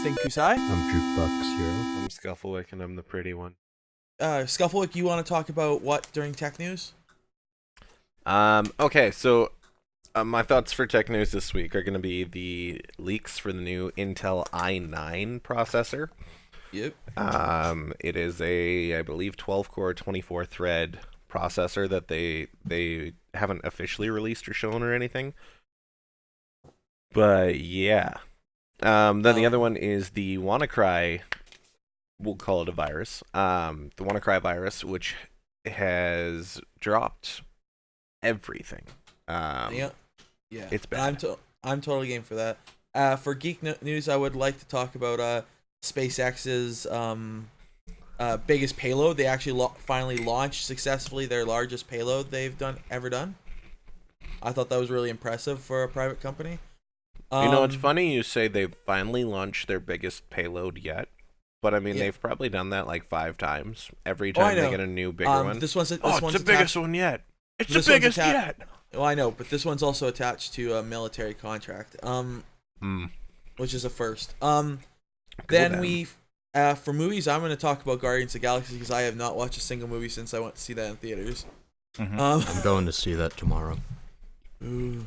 Distinct Kusai. I'm Jukebox Hero. I'm Skufflewick, and I'm the pretty one. Skufflewick, you want to talk about what during tech news? Okay, so my thoughts for tech news this week are going to be the leaks for the new Intel i9 processor. Yep. It is a, I believe, 12-core, 24-thread processor that they haven't officially released or shown or anything. But yeah. Then the other one is the WannaCry. We'll call it a virus. The WannaCry virus, which has dropped everything. Yeah. It's bad. I'm totally game for that. For Geek News, I would like to talk about SpaceX's biggest payload. They actually finally launched successfully their largest payload they've ever done. I thought that was really impressive for a private company. It's funny you say they've finally launched their biggest payload yet. But I mean, they've probably done that like 5 times. Every time they get a new bigger one. This one's it's the biggest one yet. It's the biggest yet. Well, I know, but this one's also attached to a military contract. Which is a then for movies, I'm going to talk about Guardians of the Galaxy because I have not watched a single movie since I went to see that in theaters. Mm-hmm. I'm going to see that tomorrow. Ooh.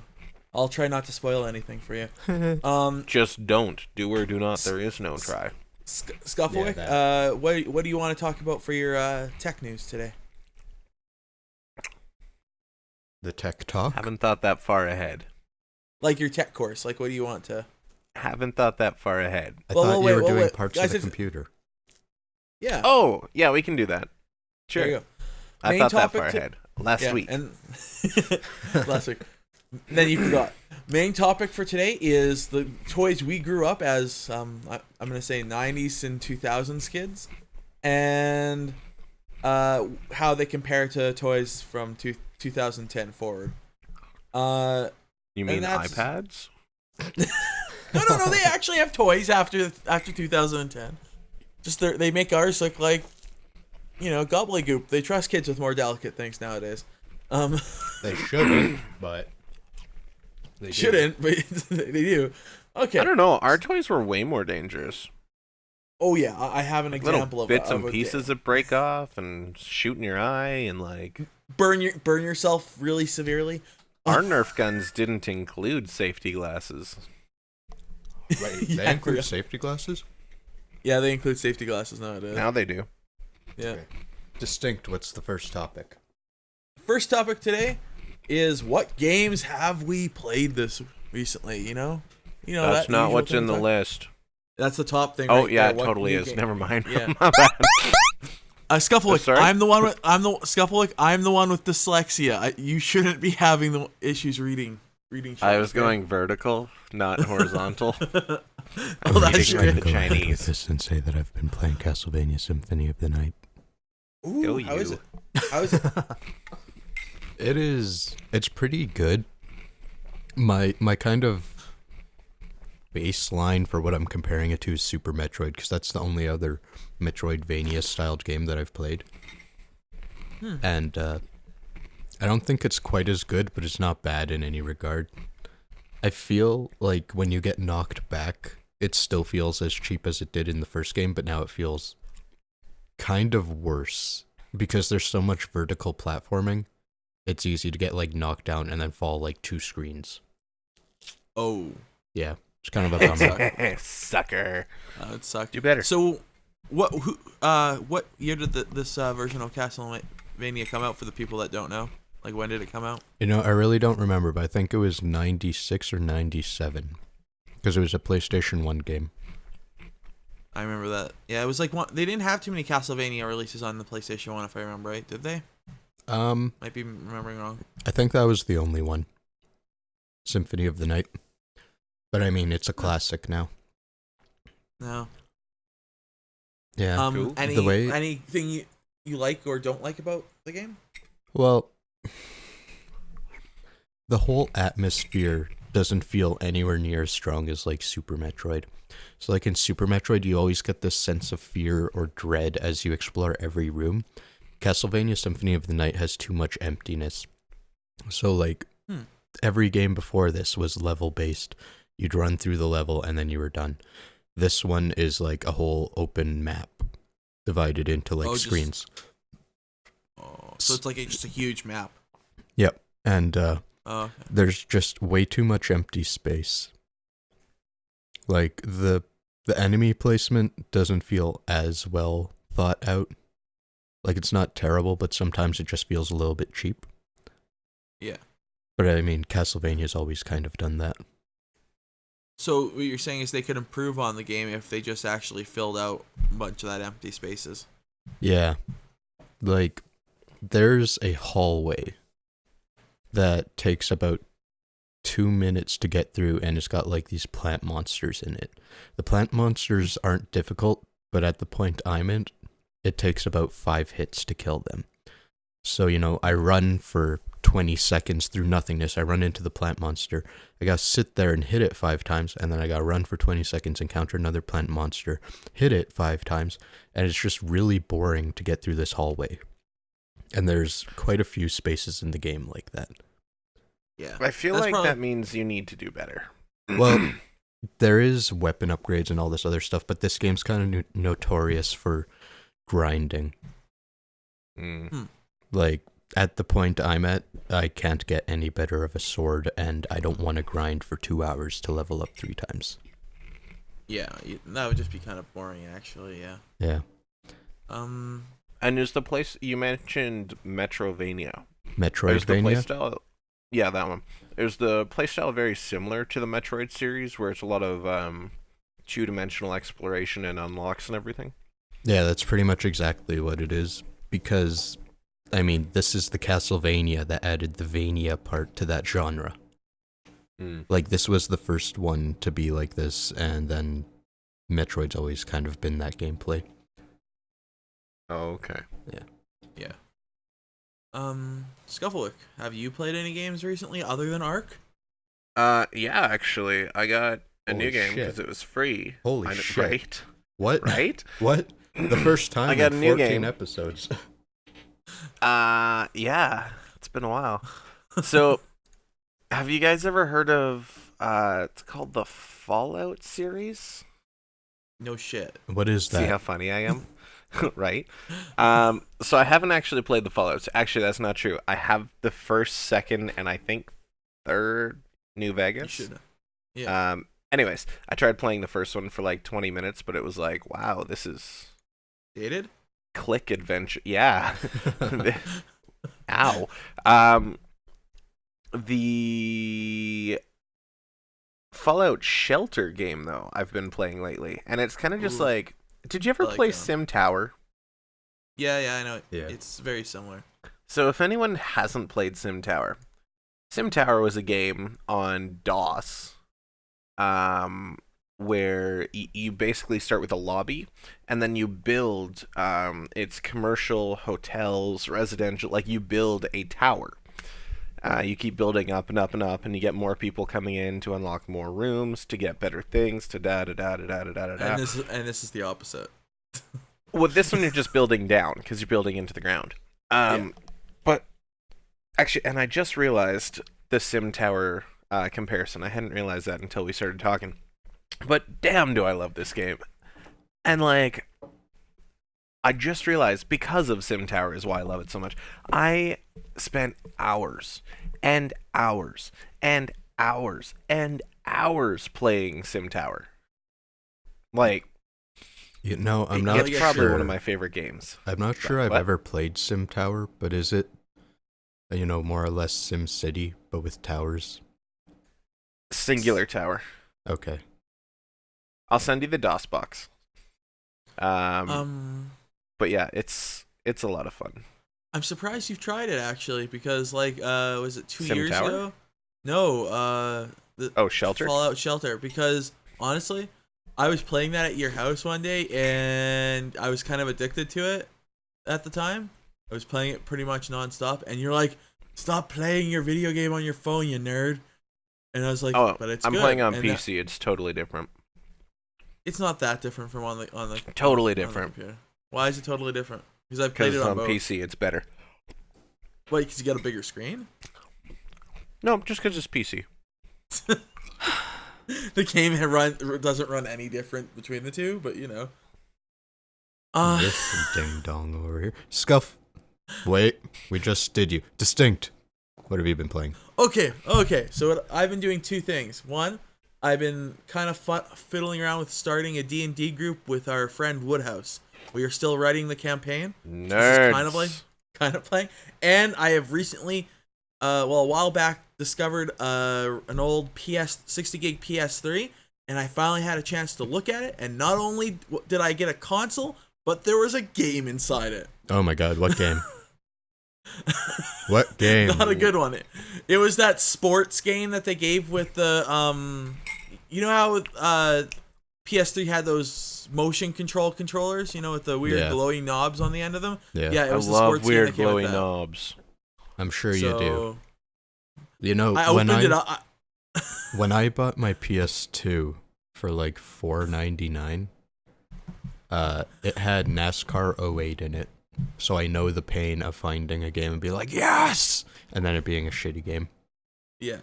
I'll try not to spoil anything for you. Just don't. Do or do not. There is no try. Skufflewick, what do you want to talk about for your tech news today? The tech talk? Haven't thought that far ahead. Like your tech course. Like, what do you want to... Haven't thought that far ahead. I thought you were doing parts of the computer. Yeah. Oh, yeah, we can do that. Sure. There you go. I thought that far ahead. Last week. And last week. Then you forgot. Main topic for today is the toys we grew up as, I'm going to say 90s and 2000s kids, and how they compare to toys from 2010 forward. You mean iPads? No, they actually have toys after 2010. Just they make ours look like, gobbledygook. They trust kids with more delicate things nowadays. They shouldn't, but... They shouldn't, but they do. Okay. I don't know. Our toys were way more dangerous. Oh yeah, I have an example little bits and pieces that break off and shoot in your eye and like burn yourself really severely. Our Nerf guns didn't include safety glasses. Right? They include safety glasses? Yeah, they include safety glasses nowadays. Now they do. Yeah. Okay. Distinct. What's the first topic? First topic today is what games have we played this recently? That's not what's in the list. That's the top thing. Oh right yeah, there. it totally is. Never mind. Yeah. My bad. Skufflewick, sorry? I'm the one with dyslexia. You shouldn't be having the issues reading. I was going vertical, not horizontal. That's I'm good. Chinese. This and say that I've been playing Castlevania Symphony of the Night. Ooh, Go how you. is it? How is it? It's pretty good. My kind of baseline for what I'm comparing it to is Super Metroid, because that's the only other Metroidvania-styled game that I've played. And I don't think it's quite as good, but it's not bad in any regard. I feel like when you get knocked back, it still feels as cheap as it did in the first game, but now it feels kind of worse, because there's so much vertical platforming. It's easy to get knocked down and then fall 2 screens. Oh. Yeah, it's kind of a bummer. Sucker. It sucked. Do better. So, what year did this version of Castlevania come out for the people that don't know? When did it come out? I really don't remember, but I think it was 96 or 97, because it was a PlayStation 1 game. I remember that. Yeah, it was one. They didn't have too many Castlevania releases on the PlayStation 1, if I remember right. Did they? Might be remembering wrong. I think that was the only one. Symphony of the Night. But I mean, it's a classic now. No. Yeah. Cool. Anything you like or don't like about the game? Well, the whole atmosphere doesn't feel anywhere near as strong as Super Metroid. So in Super Metroid, you always get this sense of fear or dread as you explore every room. Castlevania Symphony of the Night has too much emptiness. So every game before this was level based. You'd run through the level and then you were done. This one is like a whole open map divided into like screens. So it's like just a huge map. Yep. And Okay. there's just way too much empty space. Like the enemy placement doesn't feel as well thought out. Like it's not terrible, but sometimes it just feels a little bit cheap. Yeah. But I mean, Castlevania's always kind of done that. So what you're saying is they could improve on the game if they just actually filled out a bunch of that empty spaces. Yeah. Like, there's a hallway that takes about 2 minutes to get through, and it's got like these plant monsters in it. The plant monsters aren't difficult, but at the point I'm in, it takes about 5 hits to kill them. So, you know, I run for 20 seconds through nothingness. I run into the plant monster. I gotta sit there and hit it 5 times, and then I gotta run for 20 seconds, encounter another plant monster, hit it 5 times, and it's just really boring to get through this hallway. And there's quite a few spaces in the game like that. Yeah. I feel That's like probably- that means you need to do better. Well, there is weapon upgrades and all this other stuff, but this game's kind of notorious for grinding. Like, at the point I'm at, I can't get any better of a sword, and I don't want to grind for 2 hours to level up 3 times. Yeah, that would just be kind of boring, actually. Yeah. Yeah. And is the place you mentioned Metrovania? Is the Metroidvania? playstyle? Yeah, that one. Is the playstyle very similar to the Metroid series, where it's a lot of two-dimensional exploration and unlocks and everything? Yeah, that's pretty much exactly what it is. Because, I mean, this is the Castlevania that added the Vania part to that genre. Like, this was the first one to be like this, and then Metroid's always kind of been that gameplay. Oh, okay. Yeah. Skufflewick, have you played any games recently other than Ark? Yeah, actually, I got a new Holy game shit. because it was free. Holy shit. Right? What? Right? What? The first time I got in a new 14 game. episodes. Yeah, it's been a while. So, have you guys ever heard of, it's called the Fallout series? No shit. What is that? See how funny I am? Right? So I haven't actually played the Fallouts. Actually, that's not true. I have the first, second, and I think third New Vegas. You should. Yeah. Anyways, I tried playing the first one for like 20 minutes, but it was like, wow, this is Dated? click adventure. Yeah. Ow. The Fallout Shelter game, though, I've been playing lately, and it's kind of just Ooh. like, did you ever I like play that one. Sim Tower? Yeah, I know. Yeah. It's very similar. So if anyone hasn't played Sim Tower was a game on DOS, where you basically start with a lobby, and then you build, it's commercial, hotels, residential, like you build a tower. You keep building up and up and up, and you get more people coming in to unlock more rooms, to get better things, to da-da-da-da-da-da-da-da. And this is the opposite. Well, this one you're just building down, because you're building into the ground. But, actually, and I just realized the Sim Tower comparison. I hadn't realized that until we started talking. But damn, do I love this game. And, like, I just realized, because of Sim Tower is why I love it so much, I spent hours and hours and hours and hours playing Sim Tower. Like, You know, I'm It's not it's probably sure. one of my favorite games. I'm not sure I've What? ever played Sim Tower, but is it, you know, more or less Sim City, but with towers? Singular Tower. Okay. I'll send you the DOS box. But yeah, it's a lot of fun. I'm surprised you've tried it actually, because like, was it 2 Sim years Tower? ago? No, Shelter? Fallout Shelter. Because honestly, I was playing that at your house one day, and I was kind of addicted to it at the time. I was playing it pretty much nonstop, and you're like, "Stop playing your video game on your phone, you nerd." And I was like, Oh, "But it's I'm good." playing on And PC. It's totally different. it's not that different from on the Totally on the different. computer. Why is it totally different? Because I've Because played it it's on on both. PC, it's better. Wait, because you got a bigger screen? No, just because it's PC. The game doesn't run any different between the two, but you know. This ding dong over here. Scuff. Wait, we just did you. Distinct. What have you been playing? Okay. So I've been doing two things. One, I've been kind of fiddling around with starting a D&D group with our friend Woodhouse. We are still writing the campaign. Nerds. Kind of playing. And I have recently, a while back, discovered an old 60 gig PS3, and I finally had a chance to look at it. And not only did I get a console, but there was a game inside it. Oh my god, what game? What game? Not a good one. It was that sports game that they gave with the you know how PS3 had those motion control controllers, you know, with the weird glowing knobs on the end of them? Yeah, it was I the sports love weird game that came with glowing that. knobs. I'm sure you do. You know, I opened it up. When I bought my PS2 for like $4.99, it had NASCAR 08 in it. So I know the pain of finding a game and be like, yes! And then it being a shitty game. Yeah,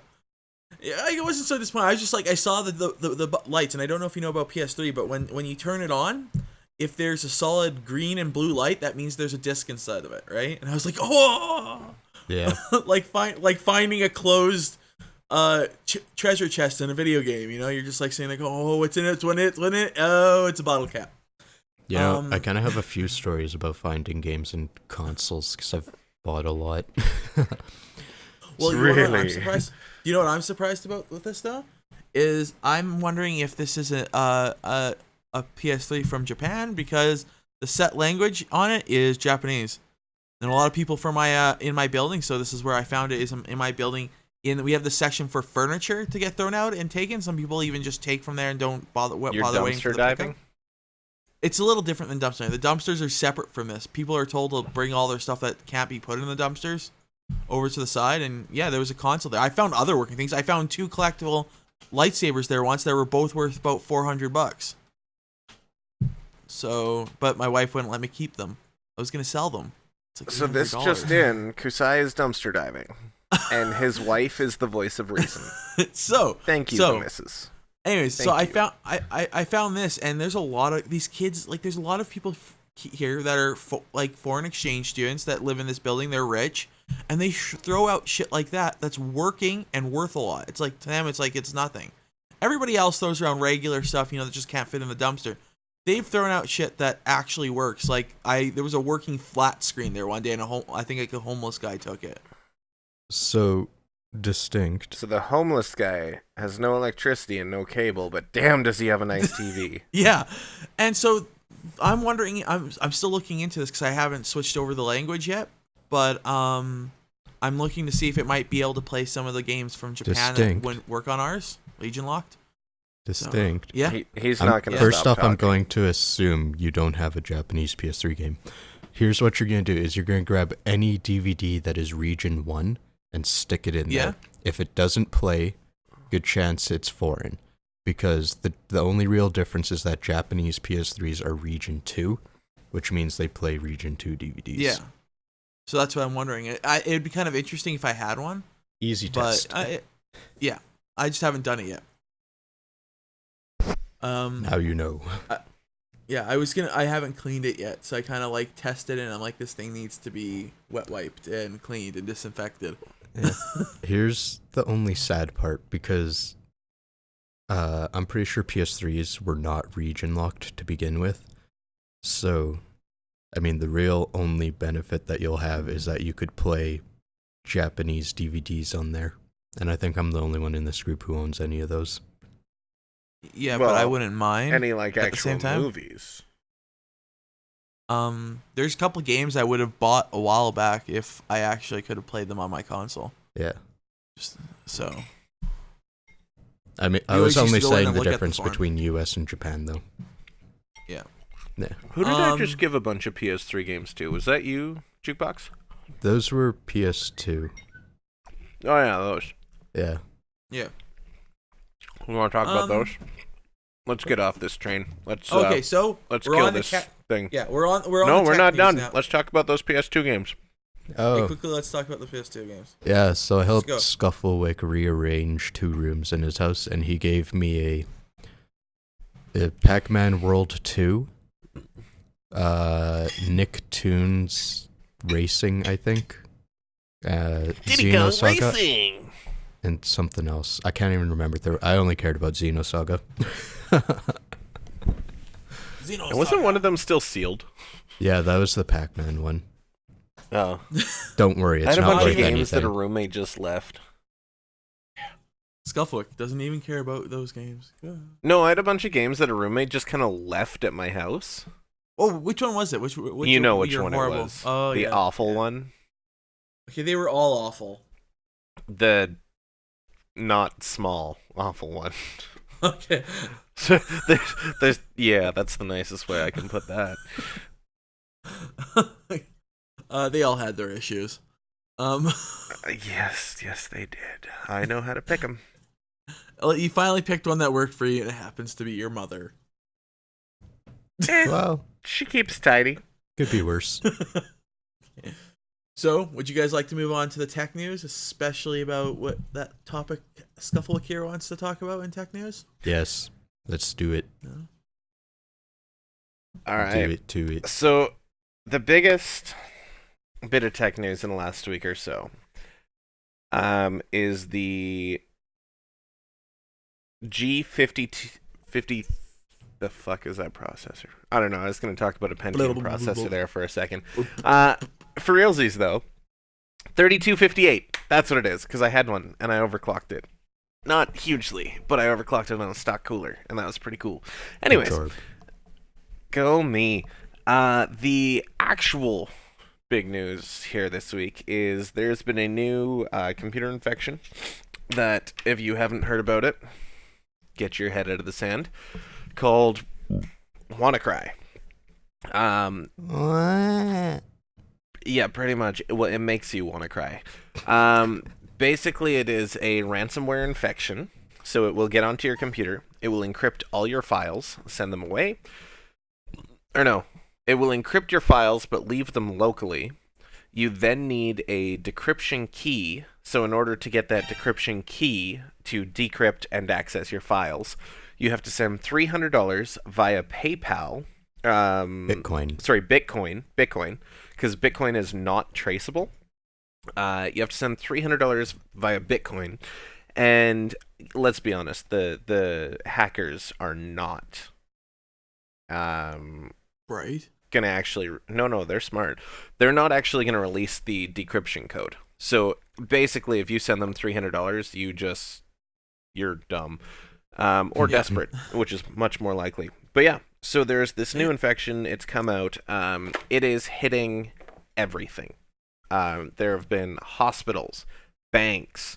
I wasn't so disappointed. I was just like, I saw the lights, and I don't know if you know about PS3, but when you turn it on, if there's a solid green and blue light, that means there's a disc inside of it, right? And I was like, oh! Yeah. like finding a closed treasure chest in a video game, you know? You're just like saying like, oh, what's in it? Oh, it's a bottle cap. You know, I kind of have a few stories about finding games in consoles because I've bought a lot. Well, really? You know what I'm surprised. You know what I'm surprised about with this though, is I'm wondering if this is a PS3 from Japan, because the set language on it is Japanese, and a lot of people from in my building. So this is where I found it, is in my building. We have the section for furniture to get thrown out and taken. Some people even just take from there and don't bother waiting for the diving. pickup. It's a little different than dumpster. The dumpsters are separate from this. People are told to bring all their stuff that can't be put in the dumpsters over to the side. And yeah, there was a console there. I found other working things. I found 2 collectible lightsabers there once. They were both worth about $400. So, but my wife wouldn't let me keep them. I was gonna sell them. It's like So this $800. just in: Kusai is dumpster diving, and his wife is the voice of reason. So Thank you, the missus. Anyways, Thank you. I found this, and there's a lot of these kids. Like, there's a lot of people here that are like foreign exchange students that live in this building. They're rich, and they throw out shit like that that's working and worth a lot. It's like, to them, it's like it's nothing. Everybody else throws around regular stuff, you know, that just can't fit in the dumpster. They've thrown out shit that actually works. Like, there was a working flat screen there one day, and I think like a homeless guy took it. So distinct. So the homeless guy has no electricity and no cable, but damn, does he have a nice TV? Yeah, and so I'm wondering. I'm still looking into this because I haven't switched over the language yet. But I'm looking to see if it might be able to play some of the games from Japan that wouldn't work on ours. Legion Locked. Distinct. So, yeah, he's not going to. First stop off, I'm talking. going to assume you don't have a Japanese PS3 game. Here's what you're going to do: is you're going to grab any DVD that is Region 1 and stick it in there. If it doesn't play, good chance it's foreign, because the only real difference is that Japanese PS3s are Region 2, which means they play Region 2 DVDs. Yeah. So that's what I'm wondering. It'd be kind of interesting if I had one. Easy test. But I just haven't done it yet. Now you know. I haven't cleaned it yet, so I kind of like tested it, and I'm like, this thing needs to be wet wiped and cleaned and disinfected. Yeah. Here's the only sad part, because I'm pretty sure PS3s were not region locked to begin with. So, I mean, the real only benefit that you'll have is that you could play Japanese DVDs on there. And I think I'm the only one in this group who owns any of those. Yeah, but I wouldn't mind. Any like at the same actual time. movies. There's a couple games I would have bought a while back if I actually could have played them on my console. Yeah. So. I mean, I was only saying the difference between US and Japan, though. Yeah. Yeah. Who did I just give a bunch of PS3 games to? Was that you, Jukebox? Those were PS2. Oh yeah, those. Yeah. Yeah. We want to talk about those? Let's get off this train. Let's Okay, so let's we're kill on this thing. Yeah, we're on. No, the we're not done. now. Let's talk about those PS2 games. Oh, quickly, let's talk about the PS2 games. yeah. So I helped go. Skufflewick rearrange 2 rooms in his house, and he gave me a Pac-Man World 2, Nicktoons Racing, I think, Xenosaga, Racing! and something else. I can't even remember. I only cared about Xenosaga. Xenosaga. And wasn't one of them still sealed? Yeah, that was the Pac-Man one. Oh. Don't worry, I it's had a not bunch worth of games that a anything. roommate just left. Skufflewick doesn't even care about those games. No, I had a bunch of games that a roommate just kind of left at my house. Oh, which one was it? Which You know which you're one horrible. it was. Oh, the yeah. awful one. Okay, they were all awful. The not small, awful one. Okay. So there's yeah, that's the nicest way I can put that. They all had their issues. Yes, they did. I know how to pick them. You finally picked one that worked for you, and it happens to be your mother. Well, She keeps tidy. could be worse. So, would you guys like to move on to the tech news, especially about what that topic Skufflewick here wants to talk about in tech news? Yes, let's do it. No? All right. Do it. So, the biggest bit of tech news in the last week or so is the G50. The fuck is that processor? I don't know. I was going to talk about a Pentium processor there for a second. For realsies, though, 3258. That's what it is, because I had one, and I overclocked it. Not hugely, but I overclocked it on a stock cooler, and that was pretty cool. Anyways, go me. The actual big news here this week is there's been a new computer infection that, if you haven't heard about it, get your head out of the sand, called WannaCry. What? Yeah, pretty much. Well, it makes you want to cry. Basically, it is a ransomware infection. So it will get onto your computer. It will encrypt all your files, send them away. Or no, it will encrypt your files, but leave them locally. You then need a decryption key. So in order to get that decryption key to decrypt and access your files, you have to send $300 via PayPal. Bitcoin. Sorry, Bitcoin, because Bitcoin is not traceable. You have to send $300 via Bitcoin, and let's be honest, the hackers are not Right. gonna actually. No, they're smart. They're not actually gonna release the decryption code. So basically, if you send them $300, you're dumb, or desperate, which is much more likely. But yeah. So there's this new infection. It's come out. It is hitting everything. There have been hospitals, banks,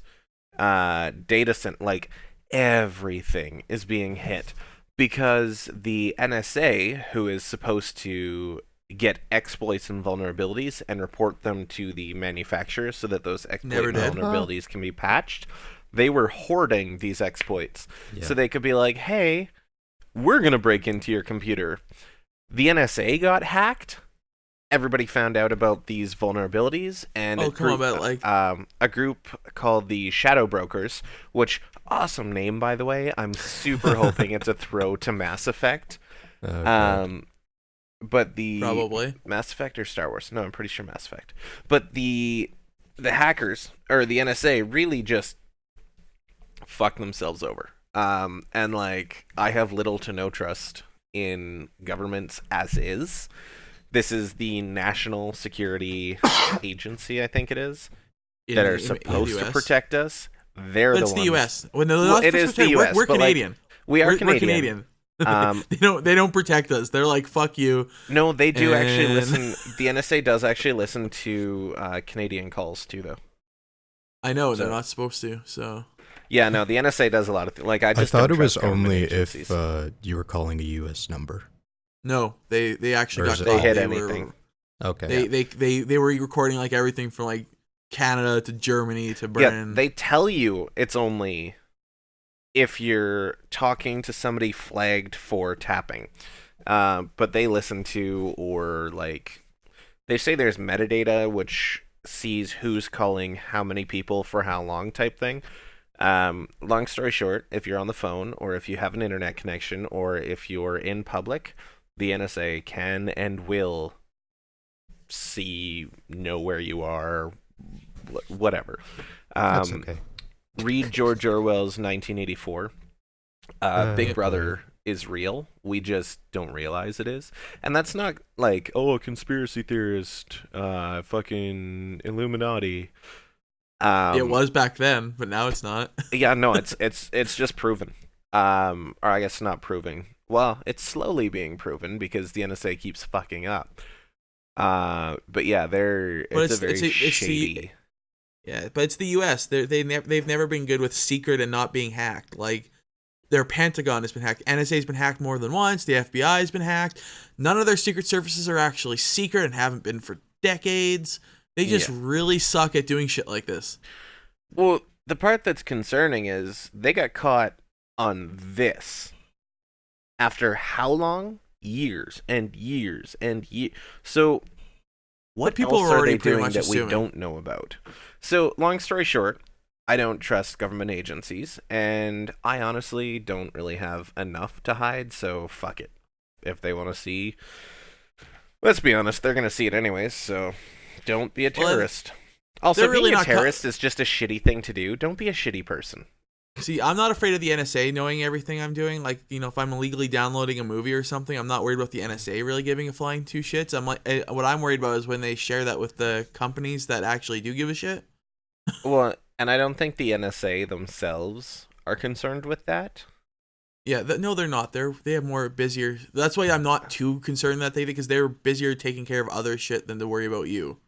data center, like everything is being hit because the NSA, who is supposed to get exploits and vulnerabilities and report them to the manufacturers so that those exploit and vulnerabilities can be patched, they were hoarding these exploits. Yeah. So they could be like, hey, we're going to break into your computer. The NSA got hacked. Everybody found out about these vulnerabilities, and a group called the Shadow Brokers, which, awesome name, by the way. I'm super hoping it's a throw to Mass Effect. Okay. But the... Probably. Mass Effect or Star Wars? No, I'm pretty sure Mass Effect. But the hackers, or the NSA, really just fucked themselves over. And like, I have little to no trust in governments as is. This is the National Security Agency, I think it is, that are supposed to protect us. They're the ones. It's the U.S. When it is the U.S. We're Canadian. We are Canadian. We're Canadian. They don't protect us. They're like, fuck you. No, they do actually listen. The NSA does actually listen to Canadian calls too, though. I know they're not supposed to. So. Yeah, no, the NSA does a lot of things. Like I thought it was only if you were calling a U.S. number. No, they actually got they hit anything. Okay. They were recording like everything from like Canada to Germany to Britain. Yeah, they tell you it's only if you're talking to somebody flagged for tapping. But they listen to, or like they say there's metadata, which sees who's calling how many people for how long type thing. Long story short, if you're on the phone or if you have an internet connection or if you're in public, the NSA can and will know where you are, whatever. That's okay. Read George Orwell's 1984. Big Brother is real. We just don't realize it is. And that's not like, oh, a conspiracy theorist, fucking Illuminati. It was back then, but now it's not. Yeah, no, it's just proven. Or I guess not proving. Well, it's slowly being proven because the NSA keeps fucking up. But yeah, it's very shady. Yeah, but it's the U.S. They've never been good with secret and not being hacked. Like, their Pentagon has been hacked. NSA's been hacked more than once. The FBI has been hacked. None of their secret services are actually secret and haven't been for decades. They just really suck at doing shit like this. Well, the part that's concerning is they got caught on this after how long? Years and years and years. So what people else are are already they pretty doing much that assuming. we don't know about? So long story short, I don't trust government agencies, and I honestly don't really have enough to hide, so fuck it. If they want to see, let's be honest, they're going to see it anyways, so don't be a terrorist. Also, being really a not terrorist is just a shitty thing to do. Don't be a shitty person. See, I'm not afraid of the NSA knowing everything I'm doing. Like, if I'm illegally downloading a movie or something, I'm not worried about the NSA really giving a flying two shits. What I'm worried about is when they share that with the companies that actually do give a shit. Well, and I don't think the NSA themselves are concerned with that. Yeah, no, they're not. They have more busier. That's why I'm not too concerned that because they're busier taking care of other shit than to worry about you.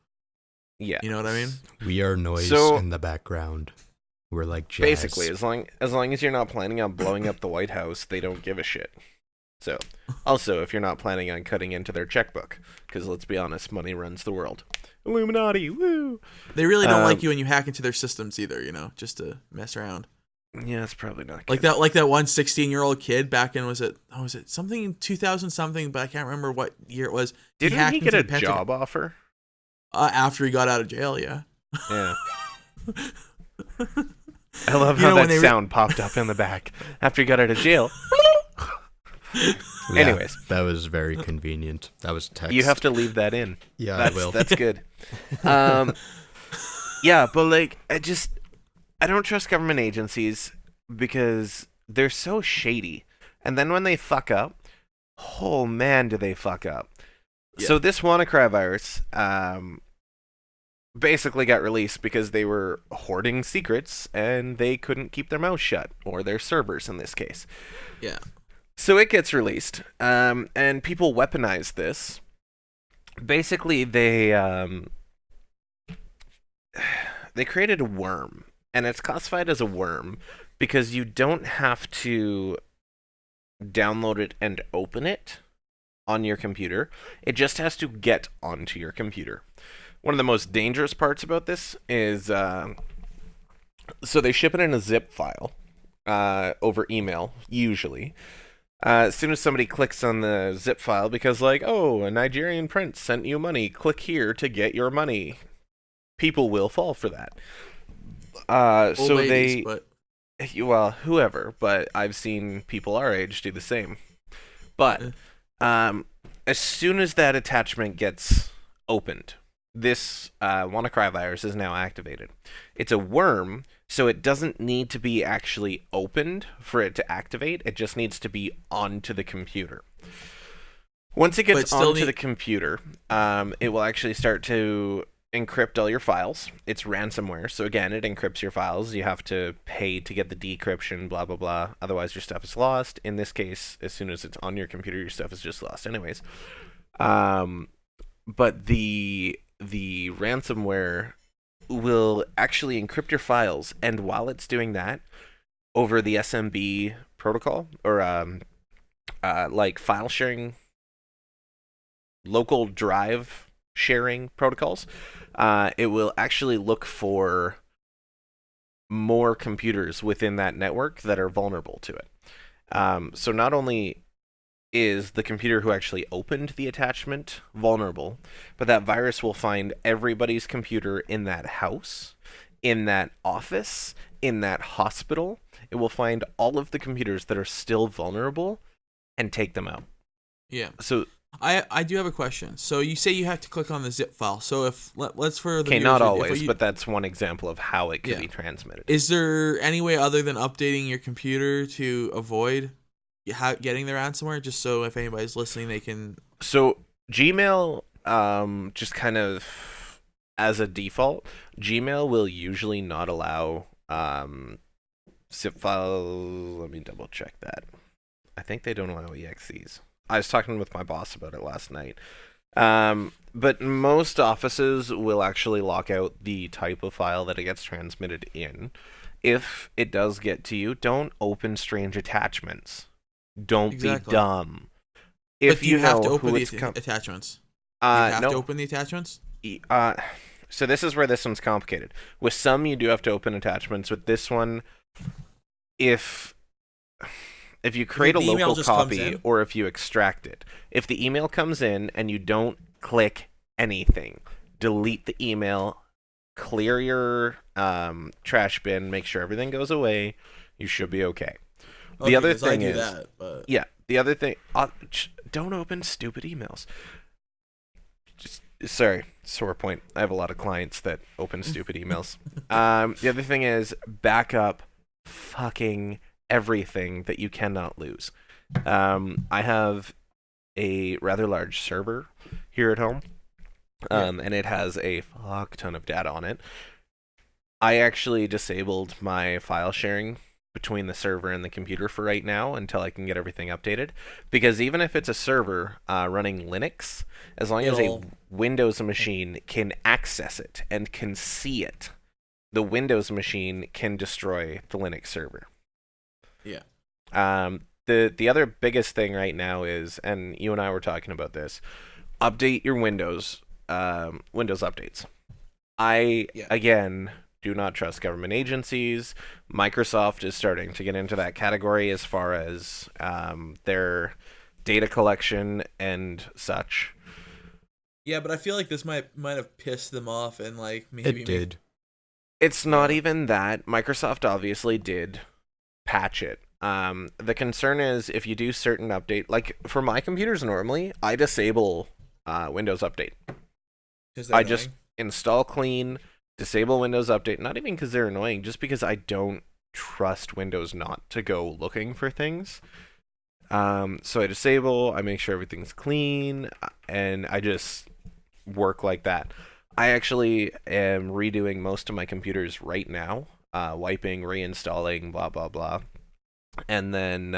Yeah, you know what I mean. We are noise in the background. We're like jazz. Basically, as long as you're not planning on blowing up the White House, they don't give a shit. So, also, if you're not planning on cutting into their checkbook, because let's be honest, money runs the world. Illuminati, woo! They really don't like you when you hack into their systems either, just to mess around. Yeah, it's probably not good. Like that one 16-year-old kid back in, was it something in 2000 something, but I can't remember what year it was. Didn't he get a job offer? After he got out of jail, yeah. Yeah. I love how that sound popped up in the back after he got out of jail. Yeah, anyways, that was very convenient. That was text. You have to leave that in. Yeah, I will. That's good. Yeah, but like, I don't trust government agencies because they're so shady. And then when they fuck up, oh man, do they fuck up. Yeah. So this WannaCry virus basically got released because they were hoarding secrets and they couldn't keep their mouth shut, or their servers in this case. Yeah. So it gets released, and people weaponize this. Basically, they created a worm, and it's classified as a worm because you don't have to download it and open it on your computer. It just has to get onto your computer. One of the most dangerous parts about this is, so they ship it in a zip file over email, usually. As soon as somebody clicks on the zip file, because like, oh, a Nigerian prince sent you money, click here to get your money. People will fall for that. So ladies, well, whoever, but I've seen people our age do the same. But as soon as that attachment gets opened, this WannaCry virus is now activated. It's a worm, so it doesn't need to be actually opened for it to activate. It just needs to be onto the computer. Once it gets onto the computer, it will actually start to encrypt all your files. It's ransomware, so again, it encrypts your files. You have to pay to get the decryption, blah, blah, blah. Otherwise, your stuff is lost. In this case, as soon as it's on your computer, your stuff is just lost anyways. But the ransomware will actually encrypt your files, and while it's doing that, over the SMB protocol, or like file sharing, local drive sharing protocols, it will actually look for more computers within that network that are vulnerable to it. So not only is the computer who actually opened the attachment vulnerable, but that virus will find everybody's computer in that house, in that office, in that hospital. It will find all of the computers that are still vulnerable and take them out. Yeah. So I do have a question. So you say you have to click on the zip file. So if let's for the okay, viewers, not if always, you- but that's one example of how it could Yeah. be transmitted. Is there any way other than updating your computer to avoid getting the ransomware? Just so if anybody's listening, they can. So Gmail, just kind of as a default, Gmail will usually not allow zip files. Let me double check that. I think they don't allow exes. I was talking with my boss about it last night. But most offices will actually lock out the type of file that it gets transmitted in. If it does get to you, don't open strange attachments. Don't be dumb. If But you have to know open who the it's attachments. You have no. to open the attachments? So this is where this one's complicated. With some, you do have to open attachments. With this one, if you create a the email local just comes copy in? or if you extract it, if the email comes in and you don't click anything, delete the email, clear your trash bin, make sure everything goes away, you should be okay. The other thing is, the other thing, don't open stupid emails. Sorry, sore point. I have a lot of clients that open stupid emails. The other thing is back up fucking everything that you cannot lose. I have a rather large server here at home, and it has a fuck ton of data on it. I actually disabled my file sharing between the server and the computer for right now until I can get everything updated, because even if it's a server running Linux, as long as a Windows machine can access it and can see it, the Windows machine can destroy the Linux server. Yeah. The other biggest thing right now is, and you and I were talking about this, update your Windows updates. Again, do not trust government agencies. Microsoft is starting to get into that category as far as their data collection and such. Yeah, but I feel like this might have pissed them off and like maybe It did. It's not even that. Microsoft obviously did patch it. The concern is if you do certain update, like for my computers normally, I disable Windows Update. I just install clean, disable Windows Update, not even because they're annoying, just because I don't trust Windows not to go looking for things. So I disable, I make sure everything's clean, and I just work like that. I actually am redoing most of my computers right now, wiping, reinstalling, blah, blah, blah. And then,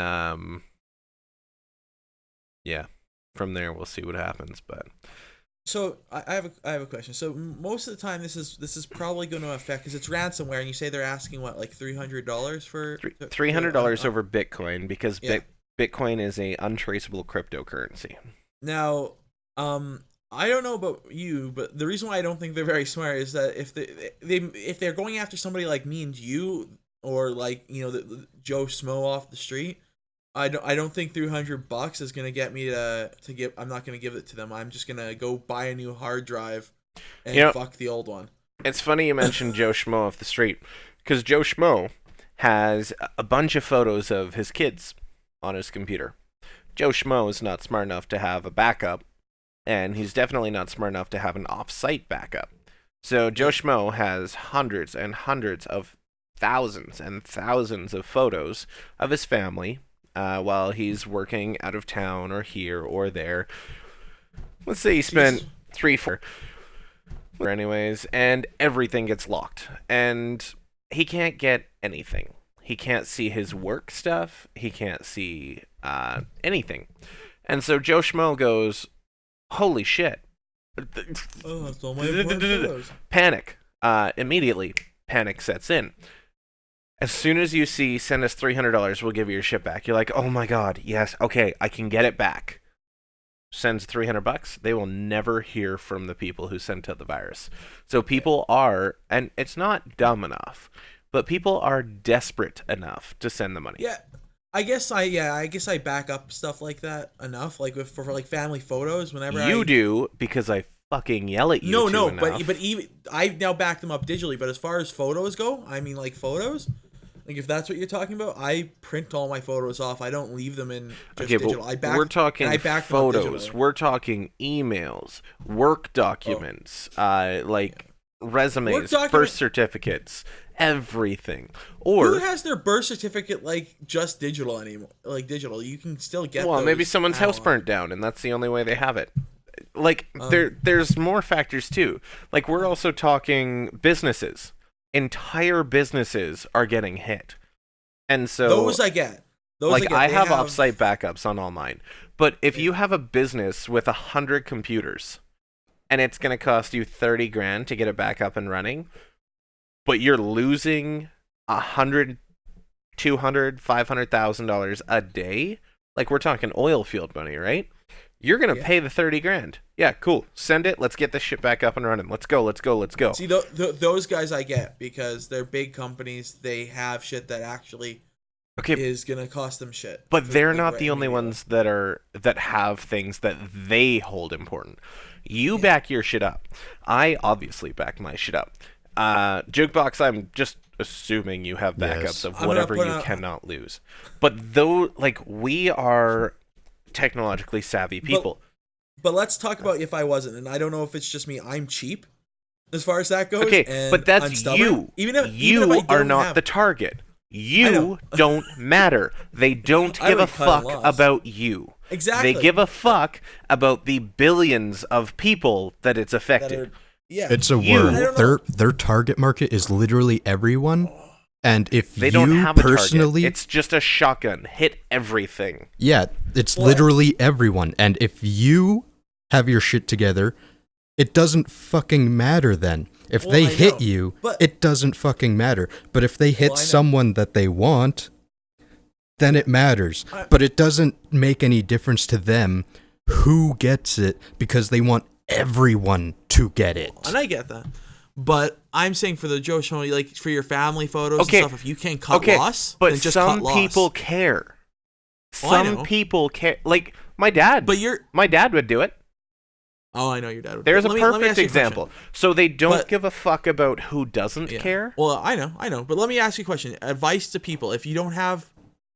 from there we'll see what happens. But so I have a question. So most of the time this is probably going to affect because it's ransomware, and you say they're asking what, like $300 for $300 over Bitcoin, because Bitcoin is a untraceable cryptocurrency. Now, I don't know about you, but the reason why I don't think they're very smart is that if they're going after somebody like me and you, or like, you know, the Joe Smo off the street, I don't think $300 is gonna get me to give. I'm not gonna give it to them. I'm just gonna go buy a new hard drive and fuck the old one. It's funny you mentioned Joe Schmo off the street, because Joe Schmo has a bunch of photos of his kids on his computer. Joe Schmo is not smart enough to have a backup, and he's definitely not smart enough to have an off-site backup. So Joe Schmo has hundreds and hundreds of thousands and thousands of photos of his family while he's working out of town or here or there. Let's say he spent 3-4 anyways, and everything gets locked, and he can't get anything. He can't see his work stuff. He can't see anything. And so Joe Schmo goes, holy shit. Oh, that's all my important photos. Panic. Immediately, panic sets in. As soon as you see, send us $300, we'll give you your shit back. You're like, oh my god, yes, okay, I can get it back. Sends $300, they will never hear from the people who sent out the virus. So people are, and it's not dumb enough, but people are desperate enough to send the money. Yeah, I guess I back up stuff like that enough, like for like family photos. Whenever You do, because I fucking yell at you no, enough. but even I now back them up digitally. But as far as photos go, I mean, like photos, like if that's what you're talking about, I print all my photos off. I don't leave them in just digital. We're talking photos. Them We're talking emails, work documents, resumes, birth certificates, everything. Or who has their birth certificate like just digital anymore? Like digital, you can still get. Well, those maybe someone's house analog. burnt down, and that's the only way they have it. Like there's more factors too. Like we're also talking businesses. Entire businesses are getting hit, and so those I get. I have offsite backups on all mine. But if you have a business with 100 computers, and it's going to cost you $30,000 to get it back up and running, but you're losing $100, $200, $500,000 a day, like we're talking oil field money, right? You're going to pay the $30,000. Yeah, cool. Send it. Let's get this shit back up and running. Let's go. See, those guys I get because they're big companies. They have shit that actually is going to cost them shit. But they're not the only ones that have things that they hold important. You back your shit up. I obviously back my shit up. Jukebox, I'm just assuming you have backups of whatever you cannot lose. But though, like, we are technologically savvy people. But let's talk about if I wasn't, and I don't know if it's just me. I'm cheap as far as that goes. Okay, and but that's you. Even if I are not the target. You don't matter. They don't give a fuck about you. Exactly. They give a fuck about the billions of people that it's affected. It's a worm. Their target market is literally everyone. And if they you don't have a personally, target. It's just a shotgun. Hit everything. Yeah, it's literally everyone. And if you have your shit together, it doesn't fucking matter then. If they hit you, it doesn't fucking matter. But if they hit someone that they want, then it matters. But it doesn't make any difference to them who gets it because they want everyone to get it. And I get that. But I'm saying for the Joe Schmo, like for your family photos and stuff, if you can't cut loss, but then just some cut loss. people care. Some people care. Like my dad. But my dad would do it. Oh, I know your dad would. There's a perfect example. So they don't give a fuck about who doesn't care. Well, I know. But let me ask you a question. Advice to people: if you don't have,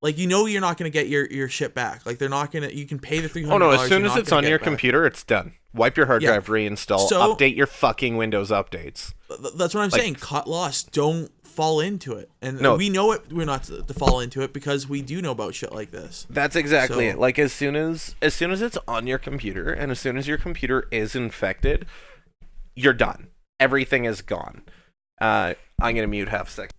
like, you're not going to get your shit back. Like, they're not going to. You can pay the $300. Oh no! As soon as it's on your computer, it's done. Wipe your hard drive, reinstall, update your fucking Windows updates. That's what I'm saying. Cut loss. Don't fall into it. And we know it. We're not to fall into it because we do know about shit like this. That's exactly it. Like as soon as it's on your computer, and as soon as your computer is infected, you're done. Everything is gone. I'm gonna mute half a second.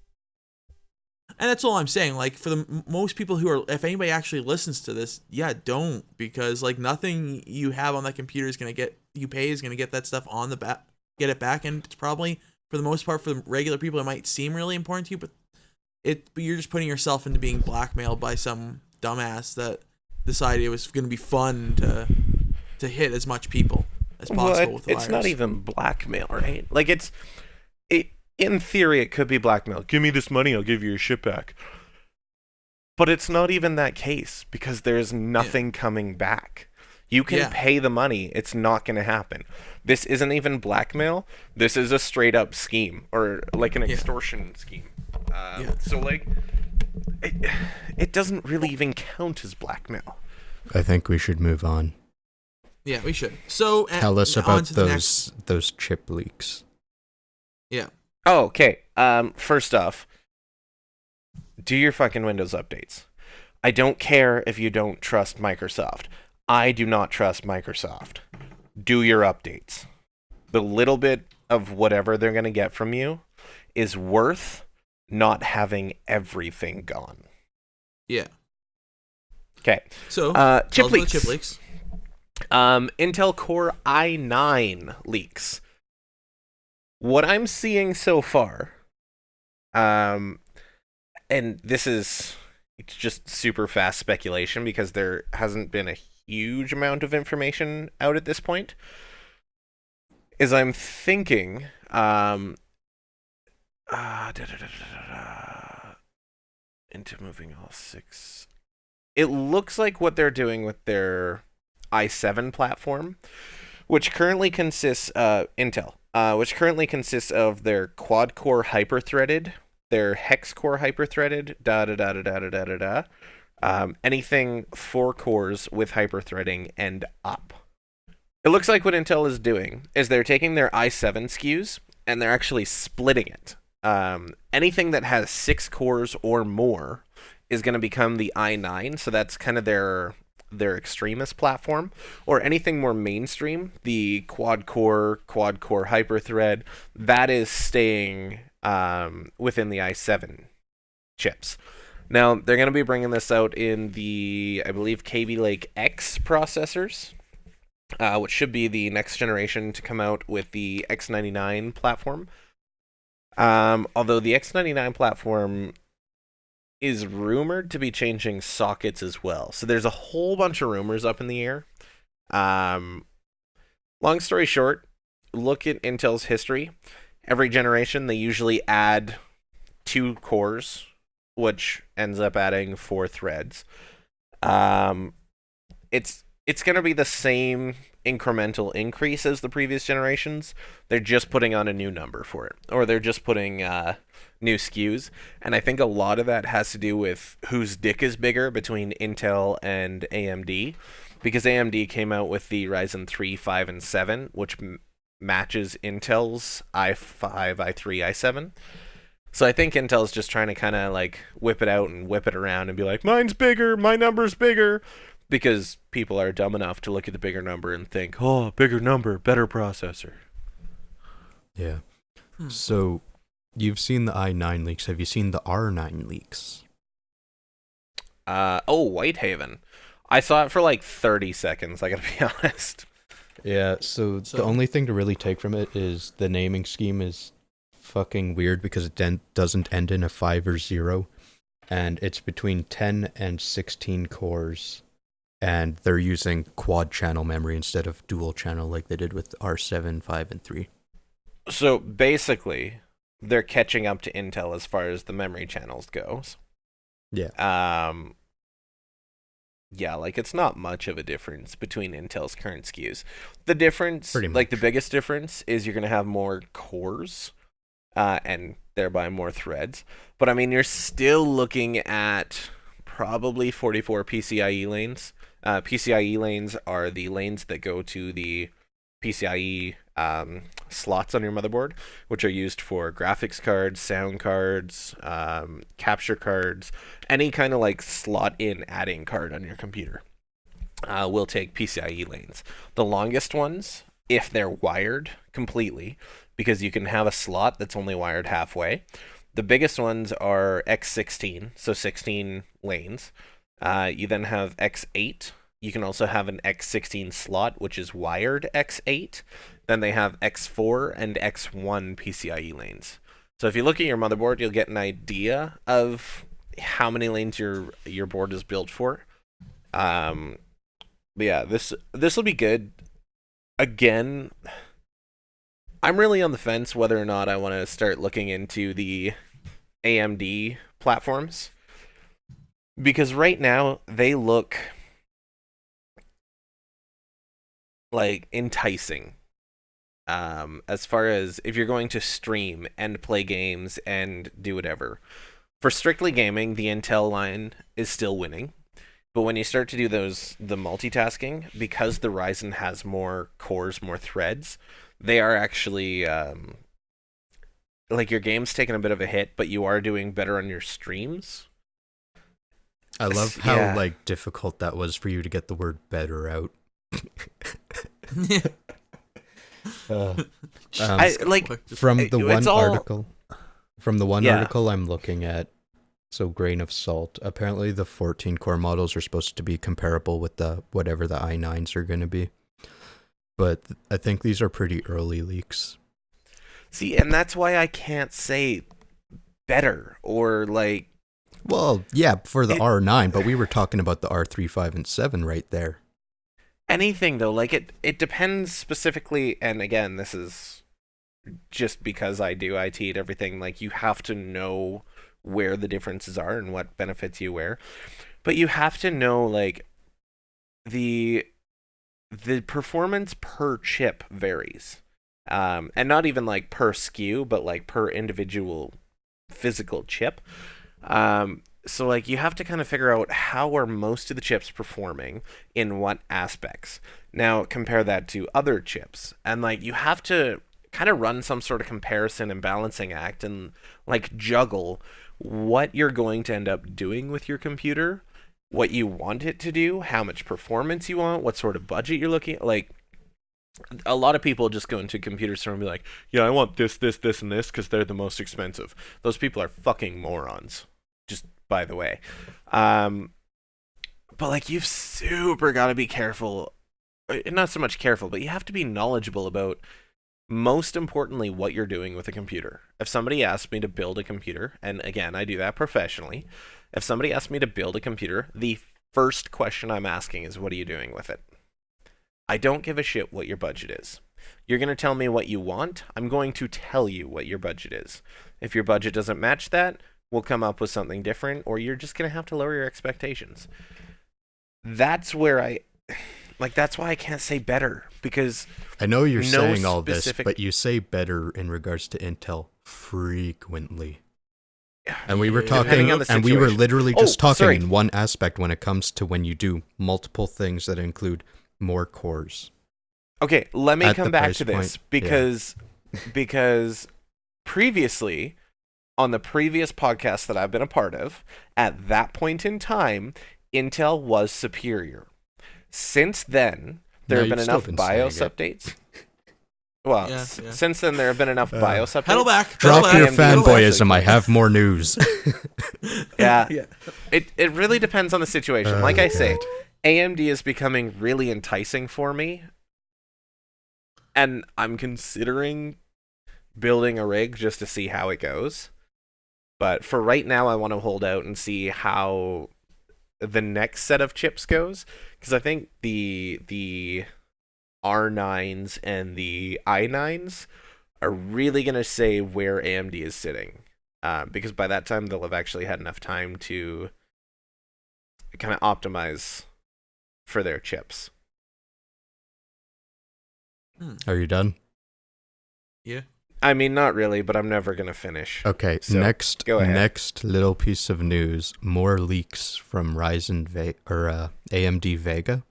And that's all I'm saying. Like for the most people who are, if anybody actually listens to this, don't, because like nothing you have on that computer is gonna get that stuff on the back, get it back, and it's probably for the most part for the regular people it might seem really important to you, but you're just putting yourself into being blackmailed by some dumbass that decided it was gonna be fun to hit as much people as possible with the virus. It's not even blackmail, right? Like in theory, it could be blackmail. Give me this money, I'll give you your shit back. But it's not even that case because there's nothing coming back. You can pay the money. It's not going to happen. This isn't even blackmail. This is a straight up scheme or like an extortion scheme. So like, it doesn't really even count as blackmail. I think we should move on. Yeah, we should. So tell us about those chip leaks. Yeah. Oh, okay. First off, do your fucking Windows updates. I don't care if you don't trust Microsoft. I do not trust Microsoft. Do your updates. The little bit of whatever they're going to get from you is worth not having everything gone. Yeah. Okay. So, chip leaks. Chip leaks. Intel Core i9 leaks. What I'm seeing so far, and it's just super fast speculation because there hasn't been a huge amount of information out at this point, is I'm thinking, into moving all 6 it looks like what they're doing with their i7 platform, which currently consists Intel, which currently consists of their quad-core hyper-threaded, their hex-core hyper-threaded, anything 4 cores with hyper-threading and up. It looks like what Intel is doing is they're taking their i7 SKUs and they're actually splitting it. Anything that has 6 cores or more is going to become the i9, so that's kind of their extremist platform. Or anything more mainstream, the quad-core hyper-thread, that is staying within the i7 chips. Now, they're going to be bringing this out in the, I believe, Kaby Lake X processors, which should be the next generation to come out with the X99 platform. Although the X99 platform is rumored to be changing sockets as well. So there's a whole bunch of rumors up in the air. Long story short, look at Intel's history. Every generation, they usually add 2 cores, which ends up adding 4 threads. It's going to be the same incremental increase as the previous generations. They're just putting on a new number for it, or they're just putting new SKUs. And I think a lot of that has to do with whose dick is bigger between Intel and AMD, because AMD came out with the Ryzen 3, 5, and 7, which matches Intel's i5, i3, i7. So I think Intel's just trying to kind of like whip it out and whip it around and be like, mine's bigger, my number's bigger. Because people are dumb enough to look at the bigger number and think, oh, bigger number, better processor. Yeah. So, you've seen the i9 leaks. Have you seen the R9 leaks? Whitehaven. I saw it for like 30 seconds, I gotta be honest. Yeah, so the only thing to really take from it is the naming scheme is fucking weird because it doesn't end in a 5 or 0. And it's between 10 and 16 cores. And they're using quad channel memory instead of dual channel like they did with R7, 5, and 3. So basically, they're catching up to Intel as far as the memory channels goes. Yeah. Yeah, like it's not much of a difference between Intel's current SKUs. The difference, Pretty the biggest difference is you're going to have more cores and thereby more threads. But I mean, you're still looking at probably 44 PCIe lanes. PCIe lanes are the lanes that go to the PCIe slots on your motherboard, which are used for graphics cards, sound cards, capture cards, any kind of like slot-in adding card on your computer will take PCIe lanes. The longest ones, if they're wired completely, because you can have a slot that's only wired halfway. The biggest ones are X16, so 16 lanes. You then have X8. You can also have an X16 slot, which is wired X8. Then they have X4 and X1 PCIe lanes. So if you look at your motherboard, you'll get an idea of how many lanes your board is built for. But yeah, this will be good. Again, I'm really on the fence whether or not I want to start looking into the AMD platforms. Because right now, they look like enticing. As far as if you're going to stream and play games and do whatever. For strictly gaming, the Intel line is still winning. But when you start to do the multitasking, because the Ryzen has more cores, more threads, they are actually like your game's taking a bit of a hit, but you are doing better on your streams. I love how like difficult that was for you to get the word better out. From the one article I'm looking at, so grain of salt. Apparently the 14 core models are supposed to be comparable with the whatever the i9s are going to be. But I think these are pretty early leaks. See, and that's why I can't say better or like. Well, yeah, for the R9, but we were talking about the R3, 5, and 7 right there. Anything, though, like it depends specifically, and again, this is just because I do IT and everything, like you have to know where the differences are and what benefits you where. But you have to know, like, the performance per chip varies. And not even like per SKU, but like per individual physical chip. So like you have to kind of figure out how are most of the chips performing in what aspects. Now compare that to other chips, and like you have to kind of run some sort of comparison and balancing act and like juggle what you're going to end up doing with your computer, what you want it to do, how much performance you want, what sort of budget you're looking at. Like, a lot of people just go into a computer store and be like, yeah, I want this, this, this, and this because they're the most expensive. Those people are fucking morons, just by the way. But, like, you've super got to be careful. Not so much careful, but you have to be knowledgeable about, most importantly, what you're doing with a computer. If somebody asks me to build a computer, and again, I do that professionally. If somebody asks me to build a computer, the first question I'm asking is, what are you doing with it? I don't give a shit what your budget is. You're going to tell me what you want. I'm going to tell you what your budget is. If your budget doesn't match that, we'll come up with something different, or you're just going to have to lower your expectations. That's where that's why I can't say better, because I know you're saying all this, but you say better in regards to Intel frequently. And we were talking, and we were literally just talking in one aspect when it comes to when you do multiple things that include more cores. Okay, let me come back to this because previously, on the previous podcast that I've been a part of, at that point in time, Intel was superior. Since then, there have been enough BIOS updates. Well, since then there have been enough BIOS updates. Pedal back. Drop your fanboyism. I have more news. Yeah. It really depends on the situation. Like I say, AMD is becoming really enticing for me, and I'm considering building a rig just to see how it goes. But for right now, I want to hold out and see how the next set of chips goes, because I think the R9s and the i9s are really going to say where AMD is sitting, because by that time they'll have actually had enough time to kind of optimize for their chips. Are you done? Yeah. I mean, not really, but I'm never going to finish. Okay, so go ahead. Next little piece of news, more leaks from AMD Vega.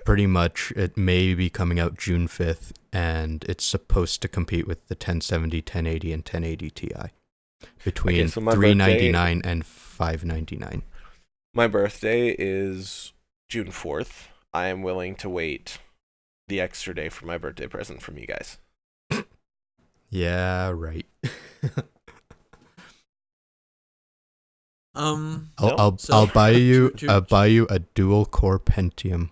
Pretty much, it may be coming out June 5th, and it's supposed to compete with the 1070, 1080, and 1080 Ti between $399 and $599. My birthday is June 4th. I am willing to wait the extra day for my birthday present from you guys. Yeah, right. I'll buy you a dual core Pentium.